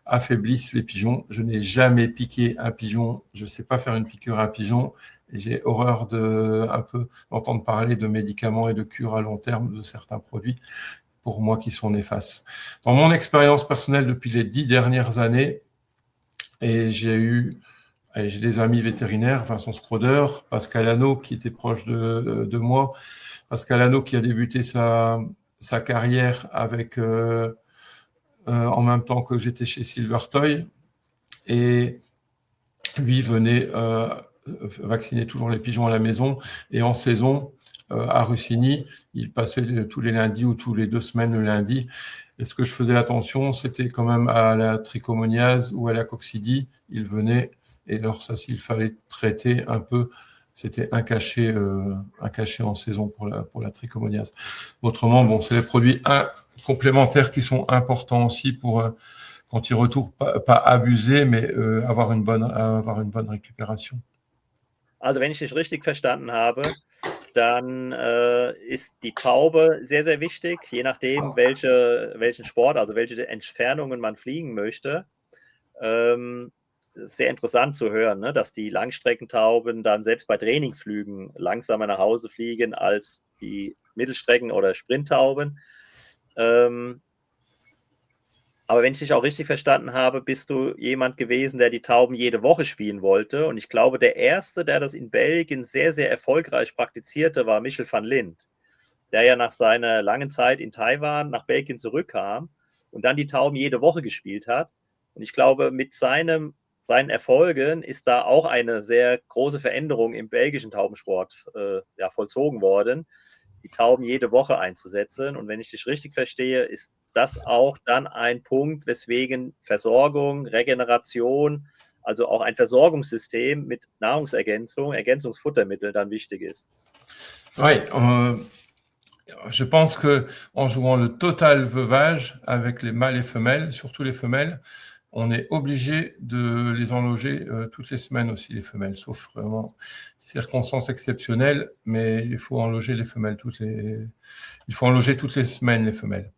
affaiblissent les pigeons. Je n'ai jamais piqué un pigeon, je ne sais pas faire une piqûre à un pigeon, et j'ai horreur d'entendre parler de médicaments et de cures à long terme de certains produits, pour moi, qui sont néfastes. Dans mon expérience personnelle depuis les 10 dernières années, et j'ai des amis vétérinaires, Vincent Scroder, Pascal Hano, qui était proche de moi, Pascal Hano qui a débuté sa carrière avec en même temps que j'étais chez Silvertoy, et lui venait vacciner toujours les pigeons à la maison, et en saison à Russigny, il passait tous les lundis ou tous les 2 semaines le lundi. Et ce que je faisais attention, c'était quand même à la trichomoniase ou à la coccidie, il venait, et alors ça, s'il fallait traiter un peu, c'était un cachet en saison pour la trichomoniase. Autrement, bon, c'est les produits complémentaires qui sont importants aussi pour quand ils retournent, pas abuser, mais avoir une bonne récupération. Also wenn ich dich richtig verstanden habe, dann ist die Taube sehr, sehr wichtig, je nachdem, welchen Sport, also welche Entfernungen man fliegen möchte. Sehr interessant zu hören, ne, dass die Langstreckentauben dann selbst bei Trainingsflügen langsamer nach Hause fliegen als die Mittelstrecken- oder Sprinttauben. Aber wenn ich dich auch richtig verstanden habe, bist du jemand gewesen, der die Tauben jede Woche spielen wollte. Und ich glaube, der Erste, der das in Belgien sehr, sehr erfolgreich praktizierte, war Michel van Lint, der ja nach seiner langen Zeit in Taiwan nach Belgien zurückkam und dann die Tauben jede Woche gespielt hat. Und ich glaube, mit seinen Erfolgen ist da auch eine sehr große Veränderung im belgischen Taubensport vollzogen worden, die Tauben jede Woche einzusetzen. Und wenn ich dich richtig verstehe, ist das auch dann ein Punkt, weswegen Versorgung, Regeneration, also auch ein Versorgungssystem mit Nahrungsergänzung, Ergänzungsfuttermitteln dann wichtig ist. Oui, je pense que en jouant le total veuvage avec les mâles et femelles, surtout les femelles, on est obligé de les enloger toutes les semaines aussi, les femelles, sauf vraiment circonstances exceptionnelles, mais il faut enloger les femelles toutes les semaines, les femelles.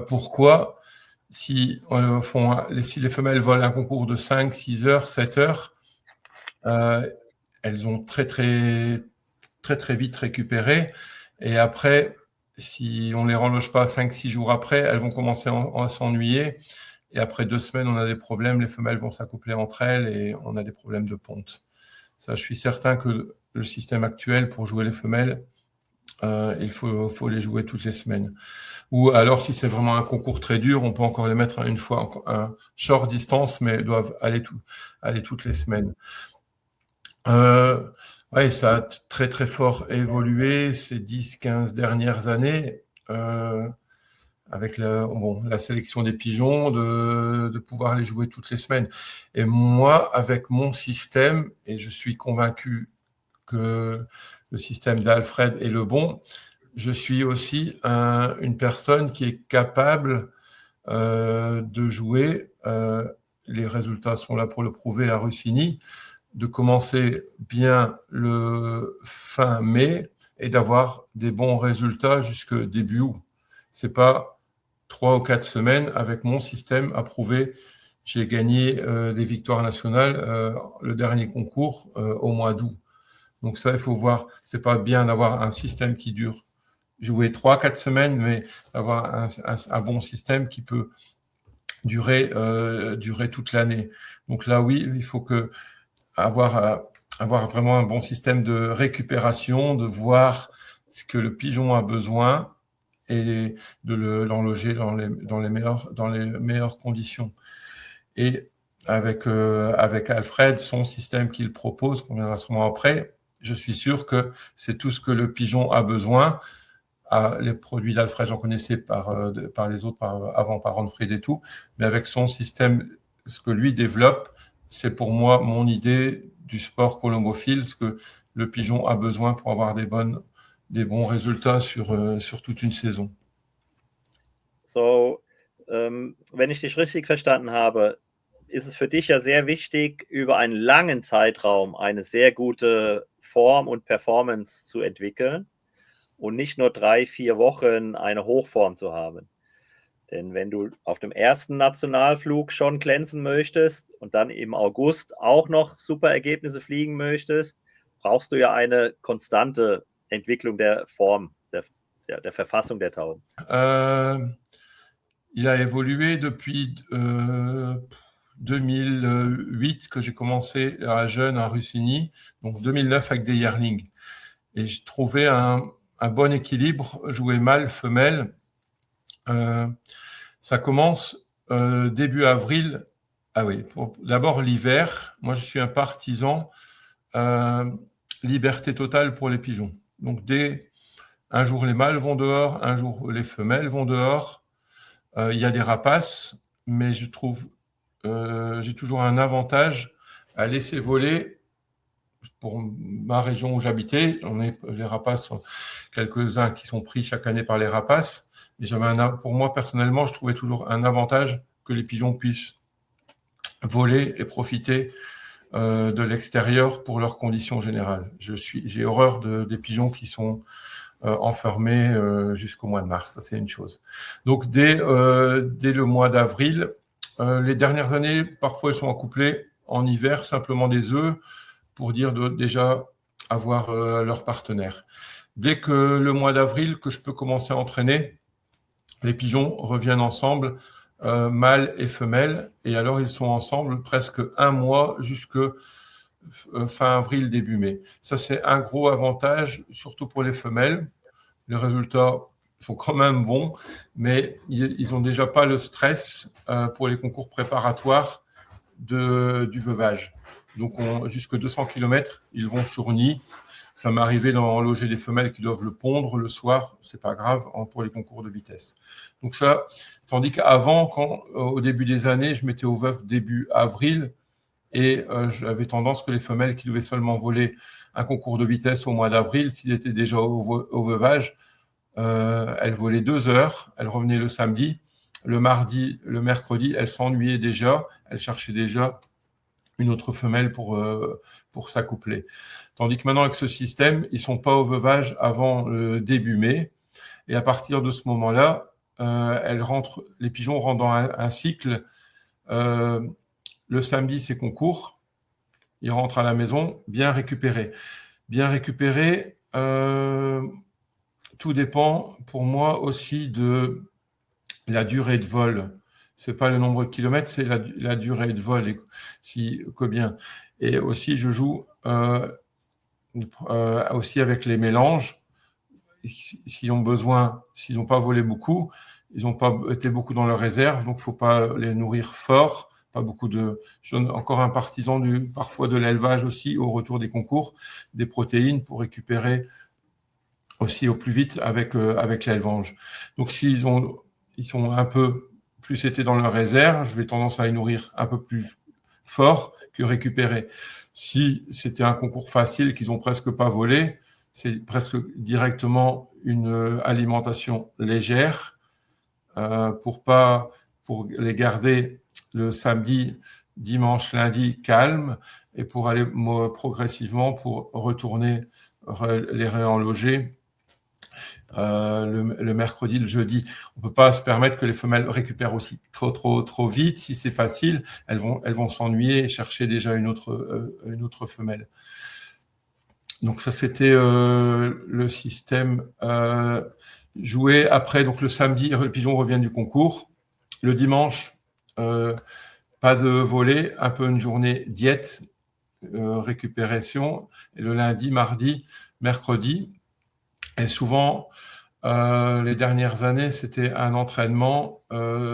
Pourquoi ? Si les femelles volent un concours de 5, 6 heures, 7 heures, elles ont très, très, très, très vite récupéré. Et après, si on ne les renloge pas 5-6 jours après, elles vont commencer à s'ennuyer. Et après 2 semaines, on a des problèmes. Les femelles vont s'accoupler entre elles et on a des problèmes de ponte. Ça, je suis certain que le système actuel pour jouer les femelles il faut les jouer toutes les semaines. Ou alors, si c'est vraiment un concours très dur, on peut encore les mettre une fois, un short distance, mais doivent aller toutes les semaines. Ouais, ça a très très fort évolué ces 10-15 dernières années, avec la sélection des pigeons, de pouvoir les jouer toutes les semaines. Et moi, avec mon système, et je suis convaincu que le système d'Alfred est le bon, je suis aussi une personne qui est capable de jouer, les résultats sont là pour le prouver à Russigny, de commencer bien le fin mai et d'avoir des bons résultats jusque début août. C'est pas 3 ou 4 semaines avec mon système approuvé. J'ai gagné des victoires nationales, le dernier concours au mois d'août. Donc ça, il faut voir, c'est pas bien d'avoir un système qui dure jouer 3-4 semaines, mais avoir un bon système qui peut durer toute l'année. Donc là, oui, il faut avoir vraiment un bon système de récupération, de voir ce que le pigeon a besoin et de l'enloger dans les meilleures conditions. Et avec Alfred, son système qu'il propose, qu'on viendra sûrement après, je suis sûr que c'est tout ce que le pigeon a besoin. Les produits d'Alfred, j'en connaissais par les autres, avant par Ronfried et tout, mais avec son système, ce que lui développe, c'est pour moi mon idée du sport colombophile, ce que le pigeon a besoin pour avoir des bons résultats sur toute une saison. So, wenn ich dich richtig verstanden habe, ist es für dich ja sehr wichtig, über einen langen Zeitraum eine sehr gute Form und Performance zu entwickeln und nicht nur 3-4 Wochen eine Hochform zu haben. Denn wenn du auf dem ersten Nationalflug schon glänzen möchtest und dann im August auch noch super Ergebnisse fliegen möchtest, brauchst du ja eine konstante Entwicklung der Form, der Verfassung der Tauben. Il a évolué depuis 2008 que j'ai commencé à jeune à Russigny, donc 2009 avec des yearlings. Et j'ai trouvé un bon équilibre, jouer mâle, femelle. Ça commence début avril. Ah oui, d'abord l'hiver. Moi, je suis un partisan liberté totale pour les pigeons. Donc, un jour les mâles vont dehors, un jour les femelles vont dehors. Il y a des rapaces, mais je trouve j'ai toujours un avantage à laisser voler. Pour ma région où j'habitais, les rapaces, quelques-uns qui sont pris chaque année par les rapaces. Et pour moi, personnellement, je trouvais toujours un avantage que les pigeons puissent voler et profiter de l'extérieur pour leurs conditions générales. J'ai horreur des pigeons qui sont enfermés jusqu'au mois de mars. Ça, c'est une chose. Donc, dès le mois d'avril, les dernières années, parfois, elles sont accouplées en hiver, simplement des œufs, pour dire déjà avoir leur partenaire. Dès que le mois d'avril, que je peux commencer à entraîner, les pigeons reviennent ensemble, mâles et femelles, et alors ils sont ensemble presque un mois jusque fin avril, début mai. Ça, c'est un gros avantage, surtout pour les femelles. Les résultats sont quand même bons, mais ils n'ont déjà pas le stress pour les concours préparatoires du veuvage. Donc, jusque 200 km, ils vont sur nid. Ça m'est arrivé d'enloger des femelles qui doivent le pondre le soir. C'est pas grave pour les concours de vitesse. Donc ça, tandis qu'avant, au début des années, je mettais au veuf début avril et j'avais tendance que les femelles qui devaient seulement voler un concours de vitesse au mois d'avril, s'ils étaient déjà au veuvage, elles volaient 2 heures, elles revenaient le samedi. Le mardi, le mercredi, elles s'ennuyaient déjà, elles cherchaient déjà une autre femelle pour s'accoupler. Tandis que maintenant, avec ce système, ils ne sont pas au veuvage avant début mai. Et à partir de ce moment-là, les pigeons rentrent dans un cycle. Le samedi, c'est concours. Ils rentrent à la maison bien récupérés. Bien récupérés, tout dépend pour moi aussi de la durée de vol. C'est pas le nombre de kilomètres, c'est la durée de vol, bien. Et aussi, je joue aussi avec les mélanges. s'ils ont besoin, s'ils n'ont pas volé beaucoup, ils n'ont pas été beaucoup dans leur réserve, donc il ne faut pas les nourrir fort. Pas beaucoup de. Je suis encore un partisan parfois de l'élevage aussi au retour des concours, des protéines pour récupérer aussi au plus vite avec l'élevage. Donc ils sont un peu plus été dans leur réserve, je vais tendance à les nourrir un peu plus fort que récupérer. Si c'était un concours facile qu'ils ont presque pas volé, c'est presque directement une alimentation légère pour les garder le samedi, dimanche, lundi calme et pour aller progressivement pour retourner les réenloger le mercredi, le jeudi. On peut pas se permettre que les femelles récupèrent aussi trop vite. Si c'est facile, elles vont s'ennuyer et chercher déjà une autre femelle. Donc ça, c'était le système joué. Après, donc le samedi, le pigeon revient du concours. Le dimanche, pas de voler, un peu une journée diète, récupération. Et le lundi, mardi, mercredi. Et souvent, les dernières années, c'était un entraînement,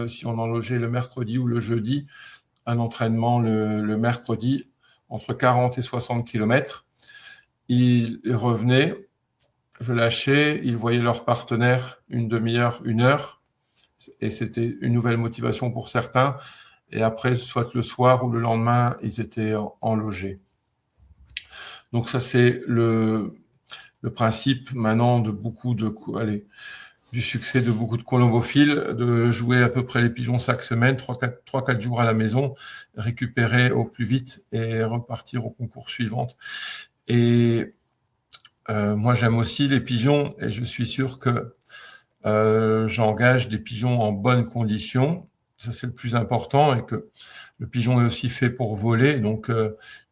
si on en logeait le mercredi ou le jeudi, un entraînement le mercredi entre 40 et 60 km. Ils revenaient, je lâchais, ils voyaient leur partenaire une demi-heure, 1 heure, et c'était une nouvelle motivation pour certains. Et après, soit le soir ou le lendemain, ils étaient enlogés. Donc ça, c'est le principe maintenant de du succès de beaucoup de colombophiles, de jouer à peu près les pigeons chaque semaine, 3-4 jours à la maison, récupérer au plus vite et repartir au concours suivant. Et moi, j'aime aussi les pigeons et je suis sûr que j'engage des pigeons en bonnes conditions. Ça, c'est le plus important et que le pigeon est aussi fait pour voler, donc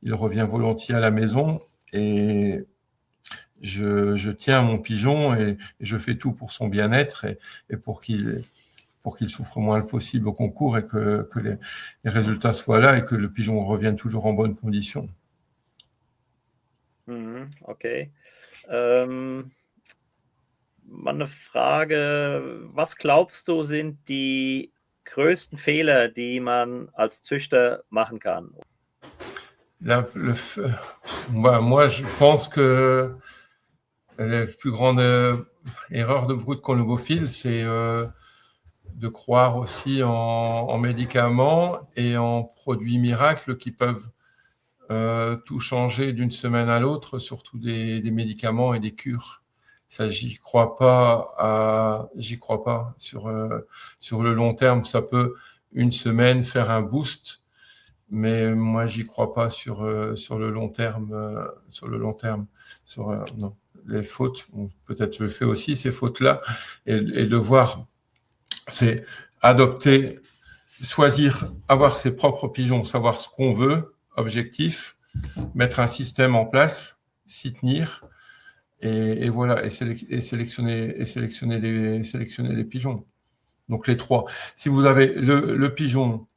il revient volontiers à la maison et je tiens à mon pigeon et je fais tout pour son bien-être et pour qu'il souffre moins le possible au concours et que les résultats soient là et que le pigeon revienne toujours en bonne condition. Okay. Mal eine Frage, was glaubst du, sind die größten Fehler, die man als Züchter machen kann? Moi, je pense que la plus grande erreur de beaucoup de colombophiles, c'est de croire aussi en médicaments et en produits miracles qui peuvent tout changer d'une semaine à l'autre, surtout des médicaments et des cures. Ça, j'y crois pas sur le long terme. Ça peut une semaine faire un boost, mais moi, j'y crois pas sur le long terme. Non. Les fautes, peut-être je fais aussi ces fautes-là, et de voir, c'est adopter, choisir, avoir ses propres pigeons, savoir ce qu'on veut, objectif, mettre un système en place, s'y tenir, et voilà, et sélectionner les pigeons. Donc les 3. Si vous avez le pigeon,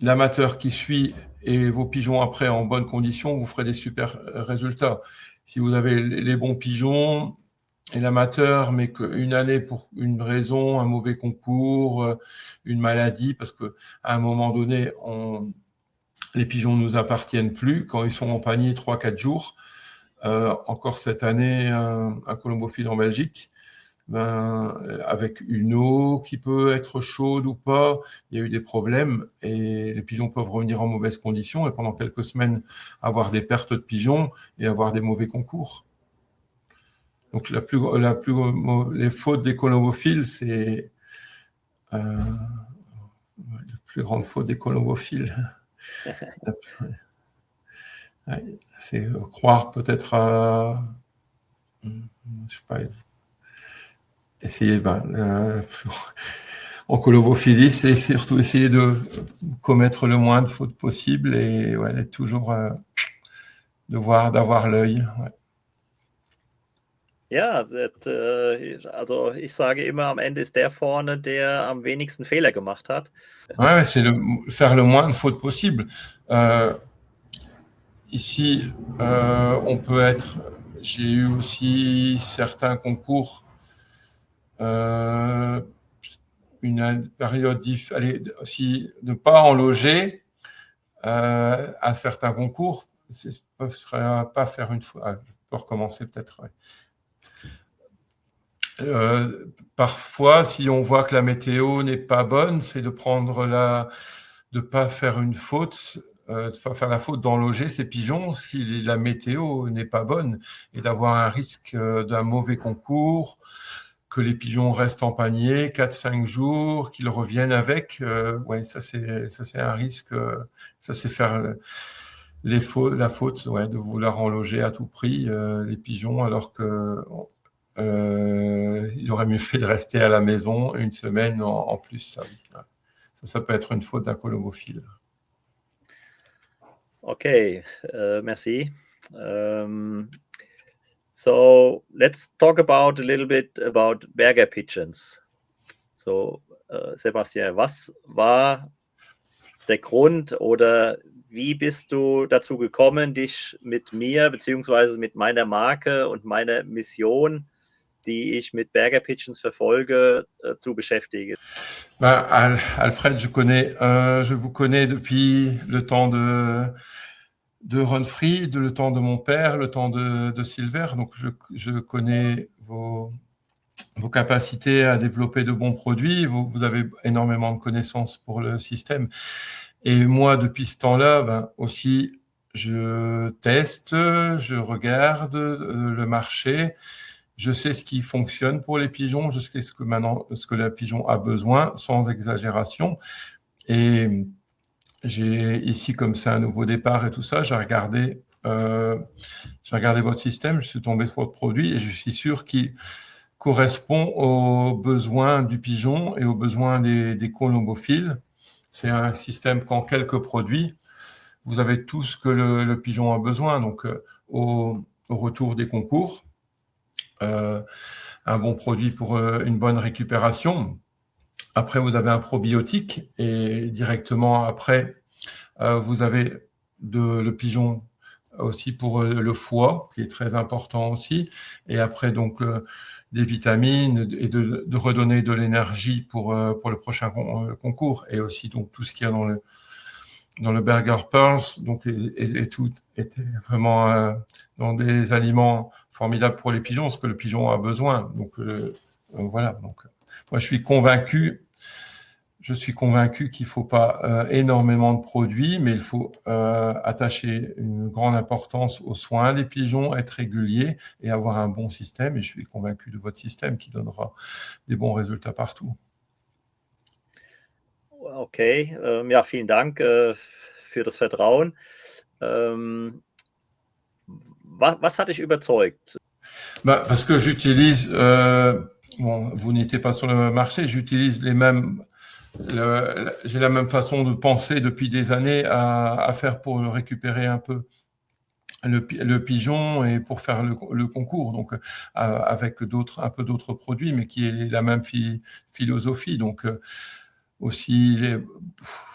l'amateur qui suit et vos pigeons après en bonne condition, vous ferez des super résultats. Si vous avez les bons pigeons et l'amateur, mais qu'une année pour une raison, un mauvais concours, une maladie, parce que à un moment donné, les pigeons ne nous appartiennent plus quand ils sont en panier 3-4 jours. Encore cette année, un colombophile en Belgique, avec une eau qui peut être chaude ou pas, il y a eu des problèmes et les pigeons peuvent revenir en mauvaises conditions et pendant quelques semaines avoir des pertes de pigeons et avoir des mauvais concours. Donc les fautes des colombophiles, c'est la plus grande faute des colombophiles. C'est croire peut-être à, je sais pas, essayer, en colombophilie, c'est surtout essayer de commettre le moins de fautes possible et toujours d'avoir l'œil. Ouais. Ja, also ich sage immer, am Ende ist der vorne, der am wenigsten Fehler gemacht hat. Ouais, c'est faire le moins de fautes possible. Ici, on peut être j'ai eu aussi certains concours, une période, si ne pas en loger à certains concours, je ne serait pas faire une fois. Je peux recommencer peut-être. Ouais. Parfois, si on voit que la météo n'est pas bonne, c'est de pas faire une faute, de pas faire la faute d'enloger ces pigeons si la météo n'est pas bonne et d'avoir un risque d'un mauvais concours, que les pigeons restent en panier 4-5 jours, qu'ils reviennent avec. Ouais, ça c'est un risque. Ça c'est faire la faute, ouais, de vouloir enloger à tout prix les pigeons alors que il aurait mieux fait de rester à la maison une semaine en plus. Ça, oui. Ça peut être une faute d'un colobophile. Okay, merci. So let's talk about a little bit about Berger Pigeons. So, Sebastian, was war der Grund oder wie bist du dazu gekommen, dich mit mir beziehungsweise mit meiner Marke und meiner Mission, die ich mit Berger Pigeons verfolge, zu beschäftigen? Ben, Alfred, je vous connais depuis le temps de Runfree, le temps de mon père, le temps de Silver. Donc, je connais vos capacités à développer de bons produits. Vous avez énormément de connaissances pour le système. Et moi, depuis ce temps-là, ben, aussi, je teste, je regarde le marché. Je sais ce qui fonctionne pour les pigeons. Je sais ce que le pigeon a besoin, sans exagération. Et ici, comme c'est un nouveau départ et tout ça, j'ai regardé votre système, je suis tombé sur votre produit et je suis sûr qu'il correspond aux besoins du pigeon et aux besoins des colobophiles. C'est un système qu'en quelques produits, vous avez tout ce que le pigeon a besoin. Donc, au retour des concours, un bon produit pour une bonne récupération. Après, vous avez un probiotique et directement après, vous avez le pigeon aussi pour le foie, qui est très important aussi. Et après, donc, des vitamines et de redonner de l'énergie pour le prochain concours. Et aussi, donc, tout ce qu'il y a dans le Berger Pearls, donc, et tout était vraiment dans des aliments formidables pour les pigeons, ce que le pigeon a besoin. Donc, voilà. Donc, moi, je suis convaincu qu'il ne faut pas énormément de produits, mais il faut attacher une grande importance aux soins des pigeons, être régulier et avoir un bon système. Et je suis convaincu de votre système qui donnera des bons résultats partout. Okay, ja, vielen Dank für das Vertrauen. Was hat dich überzeugt? Parce que j'utilise, bon, vous n'étiez pas sur le marché, j'utilise j'ai la même façon de penser depuis des années à faire pour récupérer un peu le pigeon et pour faire le concours, donc avec un peu d'autres produits, mais qui est la même philosophie. Donc aussi,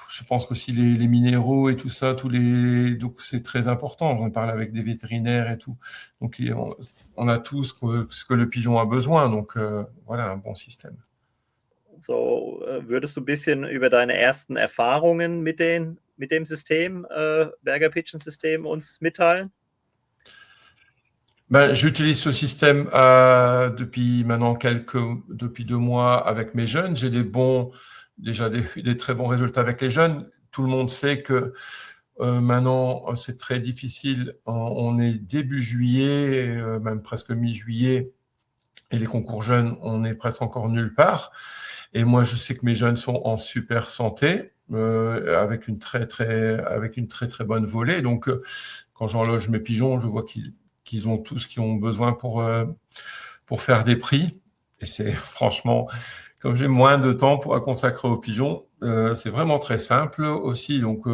je pense qu'aussi les minéraux et tout ça, donc c'est très important. J'en parle avec des vétérinaires et tout. Donc on a tout ce que le pigeon a besoin. Donc voilà, un bon système. So, würdest du ein bisschen über deine ersten Erfahrungen mit dem System, Berger Pigeon System, uns mitteilen? J'utilise ce système depuis maintenant depuis 2 mois avec mes jeunes. J'ai déjà des très bons résultats avec les jeunes. Tout le monde sait que maintenant, c'est très difficile. On est début juillet, même presque mi-juillet, et les concours jeunes, on est presque encore nulle part. Et moi, je sais que mes jeunes sont en super santé, avec une très très bonne volée. Donc, quand j'enloge mes pigeons, je vois qu'ils ont tout ce qu'ils ont besoin pour faire des prix. Et c'est franchement, comme j'ai moins de temps pour consacrer aux pigeons, c'est vraiment très simple aussi. Donc,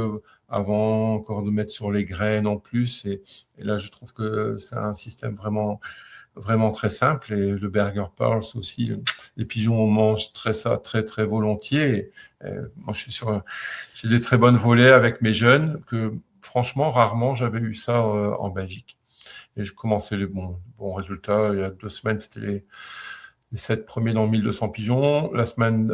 avant encore de mettre sur les graines en plus. Et là, je trouve que c'est un système vraiment très simple. Et le Berger Pearls aussi, les pigeons mangent ça très très volontiers. Moi, j'ai des très bonnes volées avec mes jeunes que franchement, rarement j'avais eu ça en Belgique. et je commençais les bons résultats. Il y a 2 semaines, c'était les 7 premiers dans 1200 pigeons. La semaine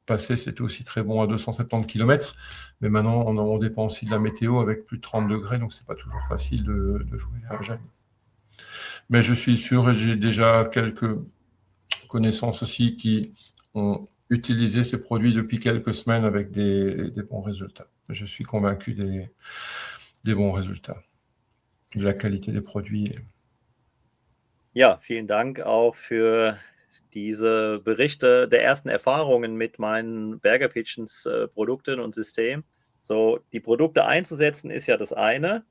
passée, c'était aussi très bon à 270 km. Mais maintenant, on dépend aussi de la météo avec plus de 30 degrés, donc c'est pas toujours facile de jouer à Gênes. Mais je suis sûr, et j'ai déjà quelques connaissances aussi qui ont utilisé ces produits depuis quelques semaines avec des bons résultats. Je suis convaincu des bons résultats, de la qualité des produits. Ja, vielen Dank auch für diese Berichte der ersten Erfahrungen mit meinen Berger Pigeons Produkten und System. So, die Produkte einzusetzen ist ja das eine,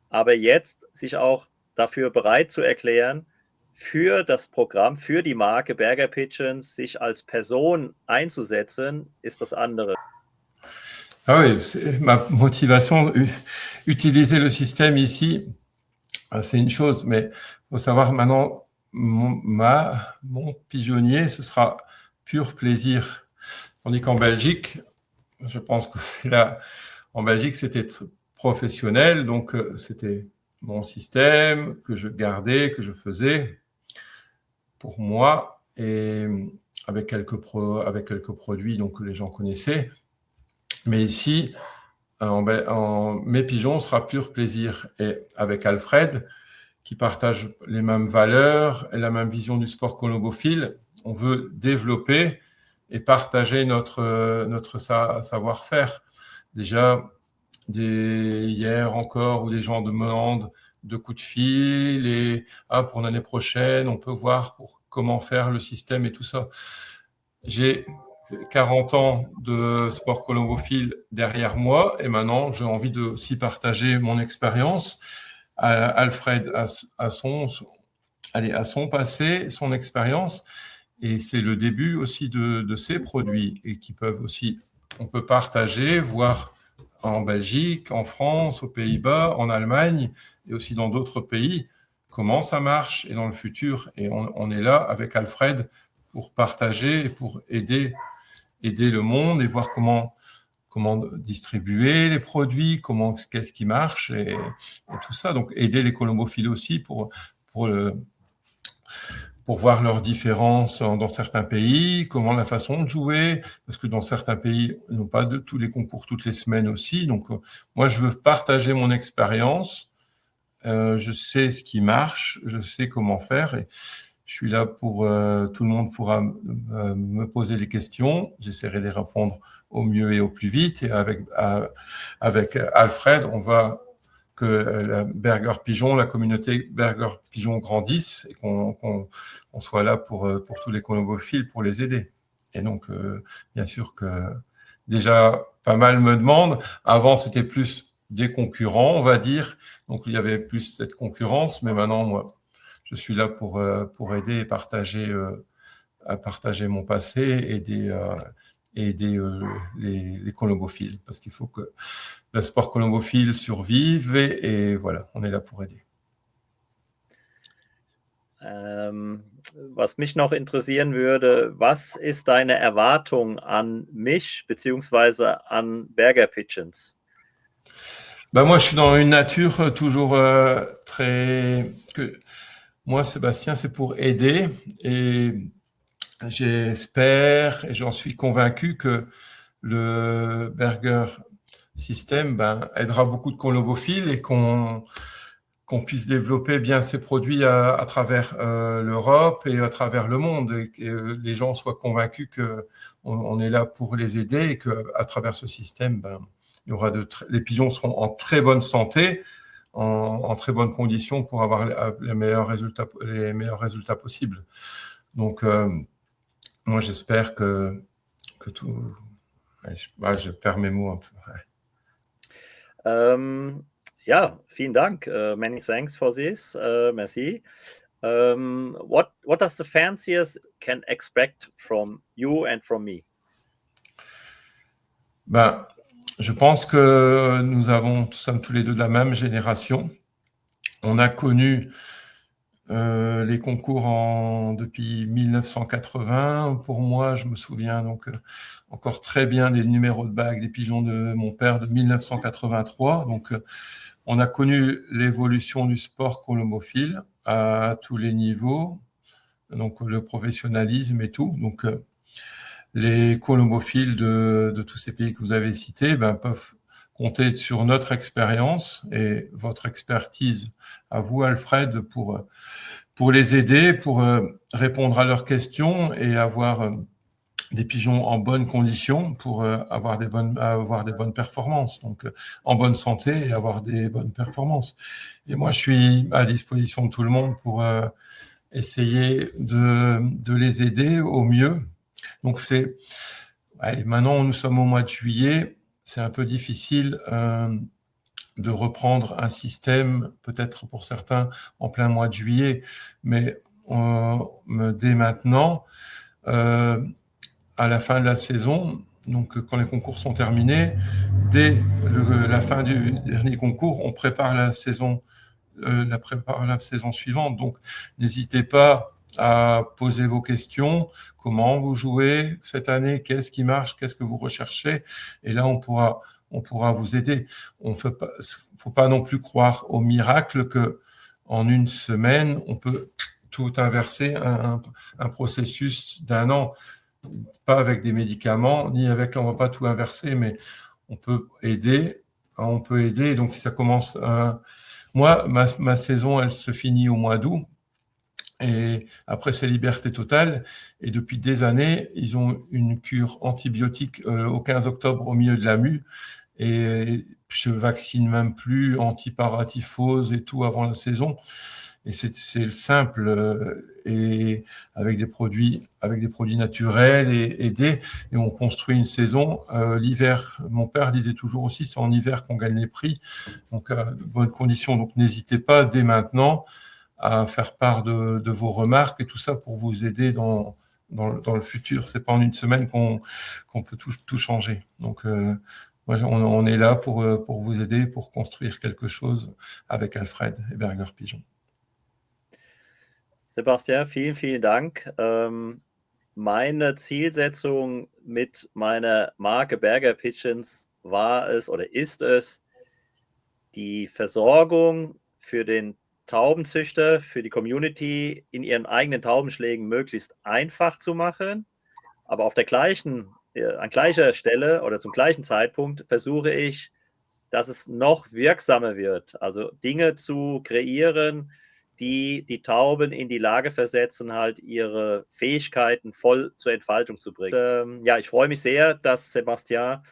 aber jetzt sich auch dafür bereit zu erklären, für das Programm, für die Marke Berger Pigeons sich als Person einzusetzen, ist das andere. Ah oui, ma motivation, utiliser le système ici, c'est une chose, mais il faut savoir maintenant, mon pigeonnier, ce sera pur plaisir. Tandis qu'en Belgique, je pense que c'est là, en Belgique, c'était professionnel, donc c'était mon système que je gardais, que je faisais pour moi, et avec quelques produits donc, que les gens connaissaient. Mais ici, mes pigeons sera pur plaisir. Et avec Alfred, qui partage les mêmes valeurs et la même vision du sport colobophile, on veut développer et partager notre savoir-faire. Déjà, hier encore, où les gens demandent de coups de fil et pour l'année prochaine, on peut voir pour comment faire le système et tout ça. J'ai 40 ans de sport colombophile derrière moi et maintenant j'ai envie de aussi partager mon expérience. Alfred a son passé, son expérience, et c'est le début aussi de ses produits et qui peuvent aussi, on peut partager, voir en Belgique, en France, aux Pays-Bas, en Allemagne et aussi dans d'autres pays comment ça marche et dans le futur. Et on est là avec Alfred pour partager et pour aider le monde et voir comment distribuer les produits, qu'est-ce qui marche et tout ça. Donc, aider les colombophiles aussi pour voir leurs différences dans certains pays, comment la façon de jouer, parce que dans certains pays, ils n'ont pas tous les concours toutes les semaines aussi. Donc, moi, je veux partager mon expérience. Je sais ce qui marche, je sais comment faire et je suis là pour tout le monde pourra me poser des questions. J'essaierai de les répondre au mieux et au plus vite. Et avec Alfred, on va que la Berger Pigeon, la communauté Berger Pigeon grandisse et qu'on soit là pour tous les colombophiles pour les aider. Et donc, bien sûr que déjà pas mal me demandent. Avant, c'était plus des concurrents, on va dire. Donc, il y avait plus cette concurrence. Mais maintenant, moi, je suis là pour aider et partager mon passé, aider les colombophiles, parce qu'il faut que le sport colombophile survive et voilà, on est là pour aider. Was mich noch interessieren würde, was ist deine Erwartung an mich beziehungsweise an Berger Pigeons? Moi, je suis dans une nature toujours moi, Sébastien, c'est pour aider et j'espère et j'en suis convaincu que le Berger System aidera beaucoup de colombophiles et qu'on puisse développer bien ces produits à travers l'Europe et à travers le monde et que les gens soient convaincus qu'on est là pour les aider et qu'à travers ce système, il y aura les pigeons seront en très bonne santé, en très bonnes conditions pour avoir les meilleurs résultats possibles. Donc, moi, j'espère que tout... je perds mes mots un peu. Ja, vielen Dank. Many thanks for this. Merci. What does the fanciers can expect from you and from me? Je pense que nous sommes tous les deux de la même génération. On a connu les concours depuis 1980. Pour moi, je me souviens donc encore très bien des numéros de bague des pigeons de mon père de 1983. Donc, on a connu l'évolution du sport colombophile à tous les niveaux, donc le professionnalisme et tout. Donc, les colombophiles de tous ces pays que vous avez cités peuvent compter sur notre expérience et votre expertise à vous, Alfred, pour les aider, pour répondre à leurs questions et avoir des pigeons en bonnes conditions pour avoir des bonnes performances, donc en bonne santé et avoir des bonnes performances. Et moi, je suis à disposition de tout le monde pour essayer de les aider au mieux. Donc maintenant, nous sommes au mois de juillet, c'est un peu difficile de reprendre un système, peut-être pour certains en plein mois de juillet, mais dès maintenant, à la fin de la saison, donc quand les concours sont terminés, dès la fin du dernier concours, on prépare la saison suivante. Donc, n'hésitez pas à poser vos questions. Comment vous jouez cette année? Qu'est-ce qui marche? Qu'est-ce que vous recherchez? Et là, on pourra vous aider. Faut pas non plus croire au miracle que en une semaine, on peut tout inverser, un processus d'1 an. Pas avec des médicaments, ni avec, on va pas tout inverser, mais on peut aider. Donc, ça commence. Moi, ma saison, elle se finit au mois d'août. Et après, c'est liberté totale. Et depuis des années, ils ont une cure antibiotique au 15 octobre au milieu de la mue. Et je vaccine même plus, antiparatyphose et tout avant la saison. Et c'est le simple, et avec des produits naturels et aidés. Et on construit une saison. L'hiver, mon père disait toujours aussi, c'est en hiver qu'on gagne les prix. Donc, de bonnes conditions. Donc, n'hésitez pas dès maintenant à faire part de vos remarques et tout ça pour vous aider dans le futur. C'est pas en une semaine qu'on peut tout changer. Donc, on est là pour vous aider, pour construire quelque chose avec Alfred et Berger Pigeon. Sebastian, vielen, vielen Dank. Meine Zielsetzung mit meiner Marke Berger Pigeons war es oder ist es, die Versorgung für den Taubenzüchter, für die Community in ihren eigenen Taubenschlägen möglichst einfach zu machen. Aber an gleicher Stelle oder zum gleichen Zeitpunkt versuche ich, dass es noch wirksamer wird. Also Dinge zu kreieren, die die Tauben in die Lage versetzen, halt ihre Fähigkeiten voll zur Entfaltung zu bringen. Ja, ich freue mich sehr, dass Sebastian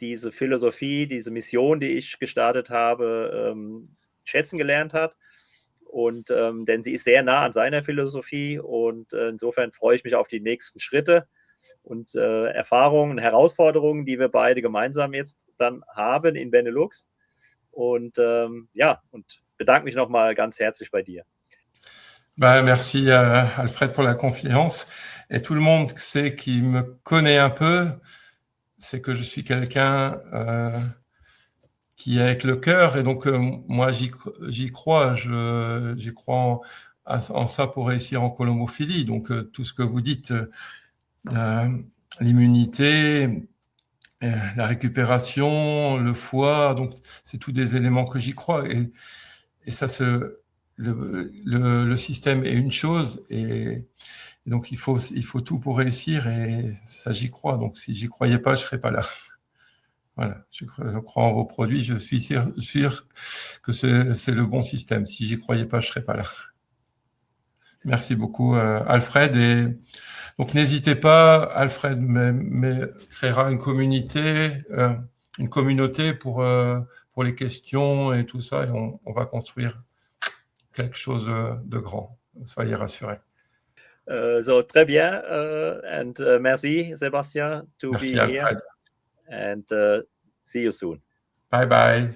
diese Philosophie, diese Mission, die ich gestartet habe, schätzen gelernt hat. Und denn sie ist sehr nah an seiner Philosophie und insofern freue ich mich auf die nächsten Schritte und Erfahrungen, Herausforderungen, die wir beide gemeinsam jetzt dann haben in Benelux. Und und bedanke mich nochmal ganz herzlich bei dir. Merci Alfred pour la confiance. Et tout le monde sait qui me connaît un peu, c'est que je suis quelqu'un qui est avec le cœur. Et donc, moi, j'y crois. J'y crois en ça pour réussir en colombophilie. Donc, tout ce que vous dites, l'immunité, la récupération, le foie, donc c'est tous des éléments que j'y crois. Et ça, le système est une chose. Et donc, il faut tout pour réussir. Et ça, j'y crois. Donc, si j'y croyais pas, je serais pas là. Voilà, je crois en vos produits. Je suis sûr que c'est le bon système. Si j'y croyais pas, je serais pas là. Merci beaucoup, Alfred. Et donc, n'hésitez pas, Alfred créera une communauté pour les questions et tout ça. Et on va construire quelque chose de grand. Soyez rassurés. So, très bien. And merci, Sebastian, to merci, be Alfred. here. And see you soon. Bye bye.